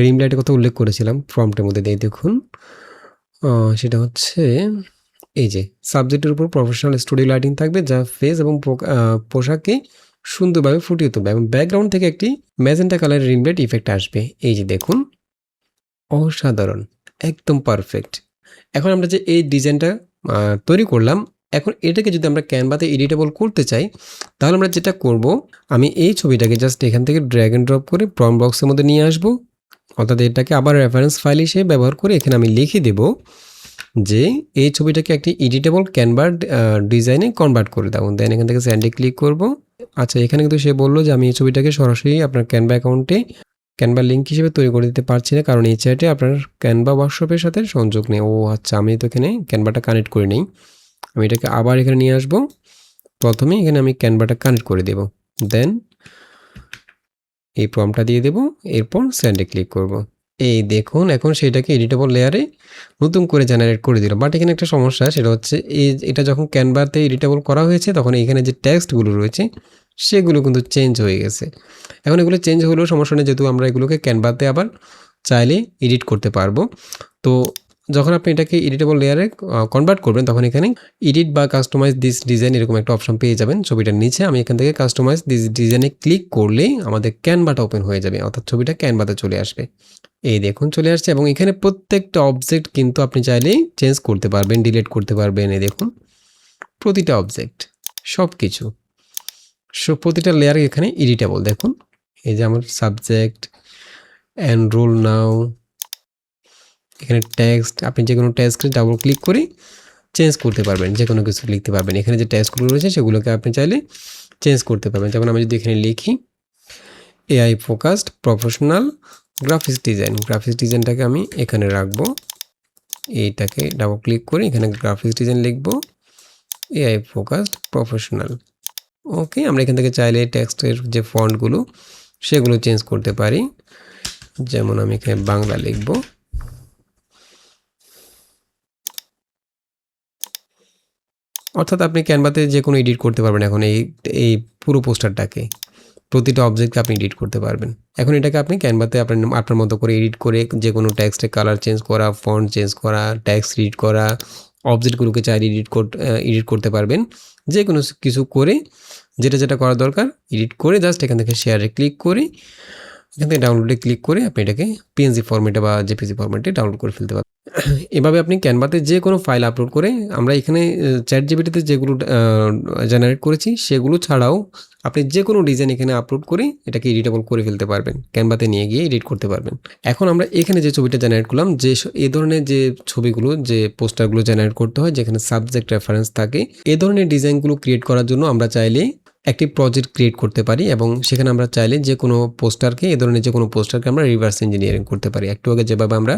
[SPEAKER 1] রিম লাইটের কথা উল্লেখ করেছিলাম প্রম্পটের মধ্যে দিয়ে, দেখুন সেটা হচ্ছে এই যে সাবজেক্টের উপর প্রফেশনাল স্টুডিও লাইটিং থাকবে, যা ফেস এবং পোশাককে সুন্দরভাবে ফুটিয়ে তুলবে, এবং ব্যাকগ্রাউন্ড থেকে একটি ম্যাজেন্টা কালারের রিম লাইট ইফেক্ট আসবে। এই যে দেখুন, অসাধারণ, একদম পারফেক্ট। এখন আমরা যে এই ডিজাইনটা তৈরি করলাম, এখন এটাকে যদি আমরা ক্যানভাতে এডিটেবল করতে চাই, তাহলে আমরা যেটা করব, আমি এই ছবিটাকে জাস্ট এখান থেকে ড্র্যাগ অ্যান্ড ড্রপ করে প্রম্পট বক্সের মধ্যে নিয়ে আসব, অর্থাৎ এটাকে আবার রেফারেন্স ফাইল হিসেবে ব্যবহার করে এখানে আমি লিখে দেব যে এই ছবিটাকে একটি এডিটেবল ক্যানভা ডিজাইনে কনভার্ট করে দাও। দেন এখান থেকে স্যান্ডে ক্লিক করব। আচ্ছা, এখানে কিন্তু সে বললো যে আমি এই ছবিটাকে সরাসরি আপনার ক্যানভা অ্যাকাউন্টে ক্যানভা লিঙ্ক হিসেবে তৈরি করে দিতে পারছি না, কারণ এই চ্যাটে আপনার ক্যানভা ওয়ার্কশপের সাথে সংযোগ নেই। ও আচ্ছা, আমি তো এখানে ক্যানভাটা কানেক্ট করে নেই, আমি এটাকে আবার এখানে নিয়ে আসব। প্রথমে এখানে আমি ক্যানভাটা কানেক্ট করে দেব, দেন এই প্রম্পটটা দিয়ে দেব, এরপর স্যান্ডে ক্লিক করব। এই দেখুন এখন সেটাকে এডিটেবল লেয়ারে নতুন করে জেনারেট করে দিল। বাট এখানে একটা সমস্যা, সেটা হচ্ছে এটা যখন ক্যানভাতে এডিটেবল করা হয়েছে তখন এখানে যে টেক্সটগুলো রয়েছে সেগুলো কিন্তু চেঞ্জ হয়ে গেছে। এখন এগুলো চেঞ্জ হলেও সমস্যা নেই, যেহেতু আমরা এগুলোকে ক্যানভাতে আবার চাইলে এডিট করতে পারবো। তো যখন আপনি এটাকে এডিটেবল লেয়ারে কনভার্ট করবেন, তখন এখানে এডিট বা কাস্টমাইজ দিস ডিজাইন এরকম একটা অপশন পেয়ে যাবেন ছবিটার নিচে। আমি এখান থেকে কাস্টমাইজ দিস ডিজাইনে ক্লিক করলেই আমাদের ক্যানভাটা ওপেন হয়ে যাবে, অর্থাৎ ছবিটা ক্যানভাতে চলে আসবে। এই দেখুন চলে আসছে, এবং এখানে প্রত্যেকটা অবজেক্ট কিন্তু আপনি চাইলেই চেঞ্জ করতে পারবেন, ডিলিট করতে পারবেন। এই দেখুন প্রতিটা অবজেক্ট, সব কিছু, প্রতিটা লেয়ার এখানে এডিটেবল। দেখুন এই যে আমার সাবজেক্ট, এনরোল নাও, এখানে টেক্সট, আপনি যে কোনো টেক্সটে ডাবল ক্লিক করে চেঞ্জ করতে পারবেন, যে কোনো কিছু লিখতে পারবেন। এখানে যে টেক্সটগুলো রয়েছে সেগুলোকে আপনি চাইলে চেঞ্জ করতে পারবেন। যেমন আমি যদি এখানে লিখি AI focused professional graphics design, graphics ডিজাইনটাকে আমি এখানে রাখবো, এইটাকে ডাবল ক্লিক করে এখানে গ্রাফিক্স ডিজাইন লিখবো, এআই ফোকাসড প্রফেশনাল। ওকে, আমরা এখান থেকে চাইলে টেক্সটের যে ফন্টগুলো সেগুলো চেঞ্জ করতে পারি। যেমন আমি এখানে বাংলা লিখবো, অর্থাৎ আপনি ক্যানভাতে যে কোনো এডিট করতে পারবেন। এখন এই পুরো পোস্টারটাকে, প্রতিটা অবজেক্টকে আপনি এডিট করতে পারবেন। এখন এটাকে আপনি ক্যানভাতে আপনার মতো করে এডিট করে যে কোনো টেক্সটের কালার চেঞ্জ করা, ফন্ট চেঞ্জ করা, টেক্সট রিড করা, অবজেক্টগুলোকে চাইলে এডিট করতে পারবেন। যে কোনো কিছু করে যেটা করা দরকার এডিট করে জাস্ট এখান থেকে শেয়ারে ক্লিক করে এখান থেকে ডাউনলোডে ক্লিক করে আপনি এটাকে পিএনজি ফরম্যাটে বা জেপিজি ফরম্যাটে ডাউনলোড করে ফেলতে পারবেন। এভাবে আপনি ক্যানভাতে যে কোনো ফাইল আপলোড করে, আমরা এখানে চ্যাট জিপিটিতে যেগুলো জেনারেট করেছি সেগুলো ছাড়াও আপনি যে কোনো ডিজাইন এখানে আপলোড করে এটাকে এডিটেবল করে ফেলতে পারবেন, ক্যানভাতে নিয়ে গিয়ে এডিট করতে পারবেন। এখন আমরা এখানে যে ছবিটা জেনারেট করলাম, যে এই ধরনের যে ছবিগুলো, যে পোস্টারগুলো জেনারেট করতে হয় যেখানে সাবজেক্ট রেফারেন্স থাকে, এই ধরনের ডিজাইনগুলো ক্রিয়েট করার জন্য আমরা চাইলে একটি প্রজেক্ট ক্রিয়েট করতে পারি, এবং সেখানে আমরা চাইলে যে কোনো পোস্টারকে, এই ধরনের যে কোনো পোস্টারকে আমরা রিভার্স ইঞ্জিনিয়ারিং করতে পারি। একটু আগে যেভাবে আমরা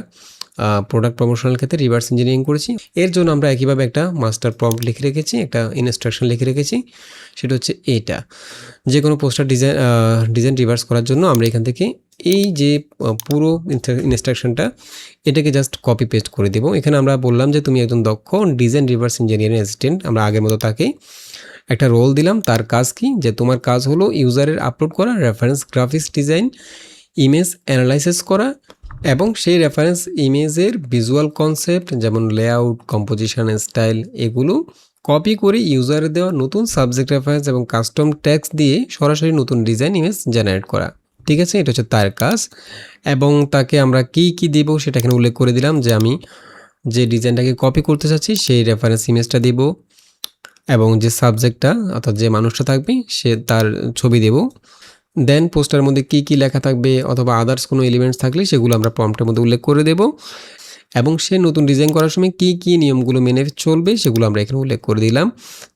[SPEAKER 1] প্রোডাক্ট প্রমোশনাল ক্ষেত্রে রিভার্স ইঞ্জিনিয়ারিং করেছি, এর জন্য আমরা একইভাবে একটা মাস্টার প্রম্পট লিখে রেখেছি, একটা ইনস্ট্রাকশন লিখে রেখেছি। সেটা হচ্ছে এটা, যে কোনো পোস্টার ডিজাইন রিভার্স করার জন্য আমরা এখান থেকে এই যে পুরো ইনস্ট্রাকশনটা এটাকে জাস্ট কপি পেস্ট করে দেবো। এখানে আমরা বললাম যে তুমি একজন দক্ষ ডিজাইন রিভার্স ইঞ্জিনিয়ারিং অ্যাসিস্ট্যান্ট, আমরা আগের মতো তাকে একটা রোল দিলাম। তার কাজ কি, যে তোমার কাজ হলো ইউজারের আপলোড করা reference graphics design, image analysis করা, এবং সেই রেফারেন্স ইমেজের ভিজুয়াল কনসেপ্ট যেমন লেআউট, কম্পোজিশন, স্টাইল, এগুলো কপি করে ইউজারের দেওয়া নতুন সাবজেক্ট রেফারেন্স এবং কাস্টম টেক্সট দিয়ে সরাসরি নতুন ডিজাইন ইমেজ জেনারেট করা। ঠিক আছে? এটা হচ্ছে তার কাজ এবং তাকে আমরা কি দিব সেটা এখানে উল্লেখ করে দিলাম যে আমি যে ডিজাইনটাকে কপি করতে চাচ্ছি সেই রেফারেন্স ইমেজটা দিব এবং যে সাবজেক্টটা অর্থাৎ যে মানুষটা থাকবে সে তার ছবি দেব। দেন পোস্টার মধ্যে কি লেখা থাকবে অথবা আদার্স কোনো এলিমেন্টস থাকলে সেগুলো আমরা প্রম্পটের মধ্যে উল্লেখ করে দেব এবং সে নতুন ডিজাইন করার সময় কি নিয়মগুলো মেনে চলবে সেগুলো আমরা এখানে উল্লেখ করে দিলাম।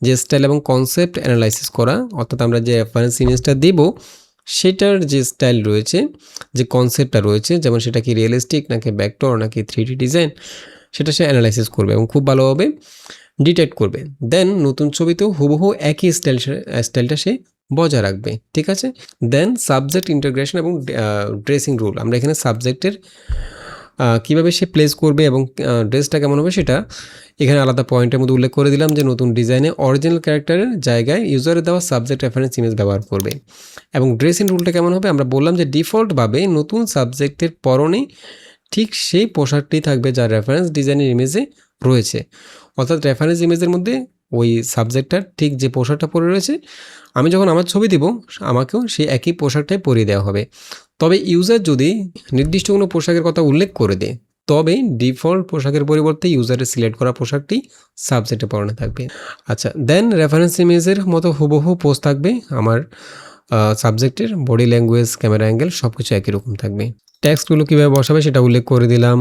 [SPEAKER 1] যে স্টাইল এবং কনসেপ্ট অ্যানালাইসিস করা, অর্থাৎ আমরা যে রেফারেন্স ইমেজটা দেব সেটার যে স্টাইল রয়েছে, যে কনসেপ্টটা রয়েছে, যেমন সেটা কি রিয়েলিস্টিক নাকি ভেক্টর নাকি 3D ডিজাইন, সেটা সে অ্যানালাইসিস করবে এবং খুব ভালোভাবে ডিটেক্ট করবে। দেন নতুন ছবিতেও হুবহু একই স্টাইলটা সে বজায় রাখবে। ঠিক আছে? দেন সাবজেক্ট ইন্টিগ্রেশন এবং ড্রেসিং রুল, আমরা এখানে সাবজেক্টের কীভাবে সে প্লেস করবে এবং ড্রেসটা কেমন হবে সেটা এখানে আলাদা পয়েন্টের মধ্যে উল্লেখ করে দিলাম যে নতুন ডিজাইনে অরিজিনাল ক্যারেক্টারের জায়গায় ইউজারের দেওয়া সাবজেক্ট রেফারেন্স ইমেজ ব্যবহার করবে। এবং ড্রেসিং রুলটা কেমন হবে, আমরা বললাম যে ডিফল্টভাবে নতুন সাবজেক্টের পরনে ঠিক সেই পোশাকটি থাকবে যা রেফারেন্স ডিজাইনের ইমেজে রয়েছে, অর্থাৎ রেফারেন্স ইমেজের মধ্যে ওই সাবজেক্টটার ঠিক যে পোশাকটা পরে রয়েছে আমি যখন আমার ছবি দিব আমাকেও সেই একই পোশাকটাই পরিয়ে দেওয়া হবে। তবে ইউজার যদি নির্দিষ্ট কোনো পোশাকের কথা উল্লেখ করে দেয় তবে ডিফল্ট পোশাকের পরিবর্তে ইউজারের সিলেক্ট করা পোশাকটি সাবজেক্টে পরানো থাকবে। আচ্ছা, দেন রেফারেন্স ইমেজের মতো হুবহু পোস্ট থাকবে আমার সাবজেক্টের বডি ল্যাঙ্গুয়েজ, ক্যামেরা অ্যাঙ্গেল সব কিছু একই রকম থাকবে। টেক্সটগুলো কীভাবে বসাবে সেটা উল্লেখ করে দিলাম।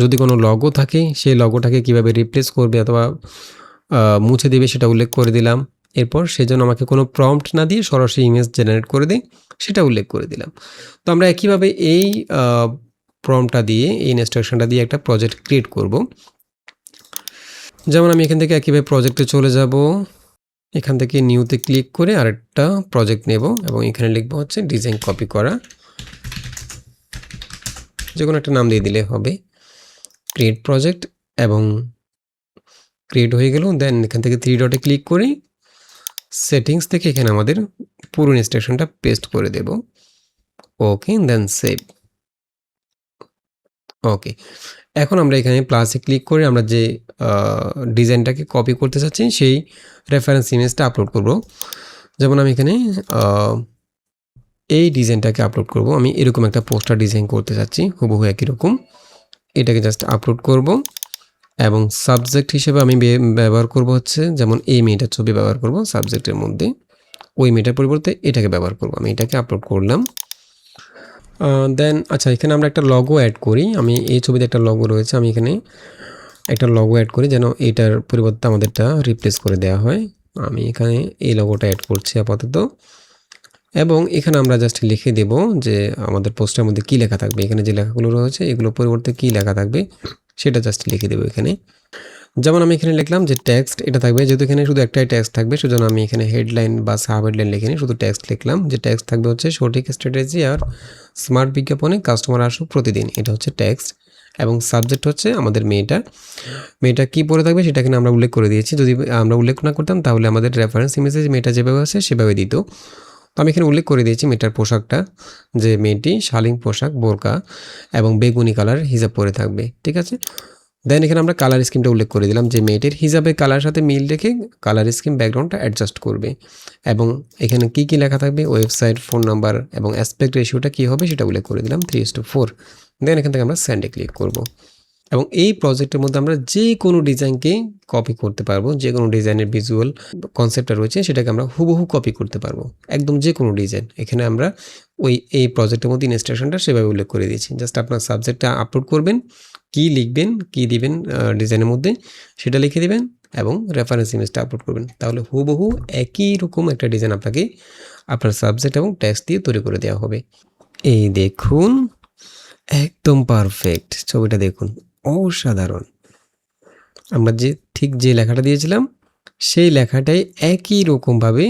[SPEAKER 1] যদি কোনো লগো থাকে সেই লগোটাকে কীভাবে রিপ্লেস করবে অথবা মুছে দেবে সেটা উল্লেখ করে দিলাম। এরপর সেজন্য আমাকে কোনো প্রম্পট না দিয়ে সরাসরি ইমেজ জেনারেট করে দেয় সেটা উল্লেখ করে দিলাম। তো আমরা একইভাবে এই প্রম্পটটা দিয়ে, এই ইনস্ট্রাকশনটা দিয়ে একটা প্রজেক্ট ক্রিয়েট করব। যেমন আমি এখান থেকে একইভাবে প্রজেক্টে চলে যাব, এখান থেকে নিউতে ক্লিক করে আরেকটা প্রজেক্ট নেব এবং এখানে লিখব হচ্ছে ডিজাইন কপি করা, যে কোনো একটা নাম দিয়ে দিলে হবে। ক্রিয়েট প্রজেক্ট এবং ক্রিয়েট হয়ে গেল। দেন এখান থেকে 3 ডটে ক্লিক করে সেটিংস থেকে এখানে আমাদের পুরো ইনস্ট্রাকশনটা পেস্ট করে দেব। ওকে, দেন সেভ। ওকে, এখন আমরা এখানে প্লাসে ক্লিক করে আমরা যে ডিজাইনটাকে কপি করতে চাচ্ছি সেই রেফারেন্স ইমেজটা আপলোড করব। যেমন আমি এখানে এই ডিজাইনটাকে আপলোড করব। আমি এরকম একটা পোস্টার ডিজাইন করতে চাচ্ছি হুবহু একই রকম, এটাকে জাস্ট আপলোড করব এবং সাবজেক্ট হিসেবে আমি ব্যবহার করব হচ্ছে যেমন এই মেয়েটার ছবি ব্যবহার করব সাবজেক্টের মধ্যে, ওই মেয়েটার পরিবর্তে এটাকে ব্যবহার করব। আমি এটাকে আপলোড করলাম। দেন আচ্ছা, এখানে আমরা একটা লগো অ্যাড করি। আমি এই ছবিতে একটা লগো রয়েছে, আমি এখানে একটা লগো অ্যাড করি যেন এটার পরিবর্তে আমাদেরটা রিপ্লেস করে দেওয়া হয়। আমি এখানে এই লগোটা অ্যাড করছি আপাতত এবং এখানে আমরা জাস্ট লিখে দেব যে আমাদের পোস্টের মধ্যে কী লেখা থাকবে। এখানে যে লেখাগুলো রয়েছে এগুলোর পরিবর্তে কী লেখা থাকবে সেটা জাস্ট লিখে দেবো এখানে। যেমন আমি এখানে লিখলাম যে টেক্সট এটা থাকবে, যেহেতু এখানে শুধু একটাই টেক্সট থাকবে সেজন্য আমি এখানে হেডলাইন বা সাব হেডলাইন লিখিনি, শুধু টেক্সট লিখলাম যে টেক্সট থাকবে হচ্ছে সঠিক স্ট্র্যাটেজি আর স্মার্ট বিজ্ঞাপনে কাস্টমার আসুক প্রতিদিন, এটা হচ্ছে টেক্সট। এবং সাবজেক্ট হচ্ছে আমাদের মেয়েটা কী পরে থাকবে সেটা এখানে আমরা উল্লেখ করে দিয়েছি। যদি আমরা উল্লেখ না করতাম তাহলে আমাদের রেফারেন্স ইমেজে মেয়েটা যেভাবে আছে সেভাবে দিত। তো আমি এখানে উল্লেখ করে দিয়েছি মেয়েটার পোশাকটা, যে মেয়েটি শালীন পোশাক, বোরকা এবং বেগুনি কালার হিজাব পরে থাকবে। ঠিক আছে? দেন এখানে আমরা কালার স্কিমটা উল্লেখ করে দিলাম যে মেয়েটির হিজাবের কালার সাথে মিল রেখে কালার স্কিম ব্যাকগ্রাউন্ডটা অ্যাডজাস্ট করবে এবং এখানে কি লেখা থাকবে, ওয়েবসাইট, ফোন নাম্বার এবং অ্যাসপেক্ট রেশিওটা কী হবে সেটা উল্লেখ করে দিলাম 3:4। দেন এখান থেকে আমরা সেন্ডে ক্লিক করব এবং এই প্রজেক্টের মধ্যে আমরা যে কোনো ডিজাইনকে কপি করতে পারবো, যে কোনো ডিজাইনের ভিজুয়াল কনসেপ্টটা রয়েছে সেটাকে আমরা হুবহু কপি করতে পারবো, একদম যে কোনো ডিজাইন। এখানে আমরা এই প্রজেক্টের মধ্যে ইনস্ট্রাকশনটা সেভাবে উল্লেখ করে দিয়েছি। জাস্ট আপনার সাবজেক্টটা আপলোড করবেন, কি লিখবেন, কি দিবেন ডিজাইনের মধ্যে সেটা লিখে দিবেন এবং রেফারেন্স ইমেজটা আপলোড করবেন, তাহলে হুবহু একই রকম একটা ডিজাইন আপনাকে আপনার সাবজেক্ট এবং টেক্সট দিয়ে তৈরি করে দেওয়া হবে। এই দেখুন, একদম পারফেক্ট। ছবিটা দেখুন, অসাধারণ। আমরা ঠিক যে লেখাটা দিয়েছিলাম সেই লেখাটাই একই রকমভাবে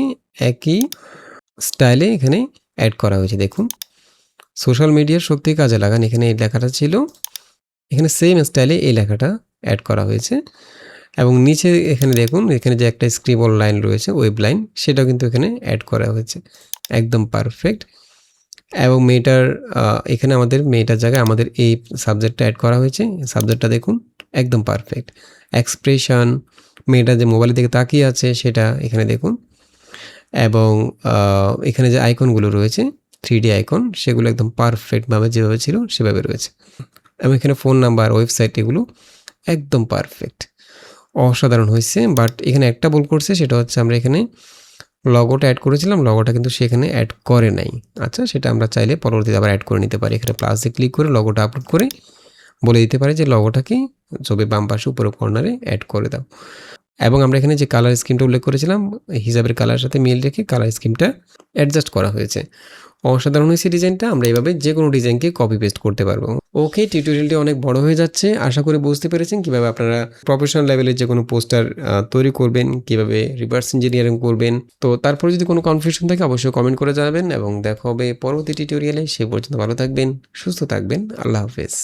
[SPEAKER 1] একই স্টাইলে এখানে অ্যাড করা হয়েছে। দেখুন, সোশ্যাল মিডিয়ার শক্তি কাজে লাগান, এখানে এই লেখাটা ছিল, এখানে সেম স্টাইলে এই লেখাটা অ্যাড করা হয়েছে এবং নিচে এখানে দেখুন, এখানে যে একটা স্ক্রিবল লাইন রয়েছে, ওয়েব লাইন, সেটাও কিন্তু এখানে অ্যাড করা হয়েছে, একদম পারফেক্ট। এবং মেয়েটার এখানে আমাদের মেয়েটার জায়গায় আমাদের এই সাবজেক্টটা অ্যাড করা হয়েছে, সাবজেক্টটা দেখুন একদম পারফেক্ট। এক্সপ্রেশন, মেয়েটা যে মোবাইলের দিকে তাকিয়ে আছে সেটা এখানে দেখুন এবং এখানে যে আইকনগুলো রয়েছে 3D আইকন সেগুলো একদম পারফেক্টভাবে যেভাবে ছিল সেভাবে রয়েছে এবং এখানে ফোন নাম্বার, ওয়েবসাইট এগুলো একদম পারফেক্ট, অসাধারণ হয়েছে। বাট এখানে একটা ভুল করছে, সেটা হচ্ছে আমরা এখানে লগোটা অ্যাড করেছিলাম, লগোটা কিন্তু সেখানে অ্যাড করে নাই। আচ্ছা, সেটা আমরা চাইলে পরবর্তীতে আবার অ্যাড করে নিতে পারি। এখানে প্লাস দিয়ে ক্লিক করে লগোটা আপলোড করে বলে দিতে পারি যে লগোটাকে ছবির বাম পাশে উপরের কর্নারে অ্যাড করে দাও। এবং আমরা এখানে যে কালার স্কিমটা উল্লেখ করেছিলাম হিজাবের কালারের সাথে মিল রেখে কালার স্কিমটা অ্যাডজাস্ট করা হয়েছে। অসাধারণ হয়েছে ডিজাইনটা। আমরা এভাবে যে কোনো ডিজাইনকে কপি পেস্ট করতে পারবো। ওকে, টিউটোরিয়ালটি অনেক বড় হয়ে যাচ্ছে। আশা করি বুঝতে পেরেছেন কীভাবে আপনারা প্রফেশনাল লেভেলের যে কোনো পোস্টার তৈরি করবেন, কীভাবে রিভার্স ইঞ্জিনিয়ারিং করবেন। তো তারপরে যদি কোনো কনফিউশন থাকে অবশ্যই কমেন্ট করে জানাবেন এবং দেখা হবে পরবর্তী টিউটোরিয়ালে। সে পর্যন্ত ভালো থাকবেন, সুস্থ থাকবেন। আল্লাহ হাফেজ।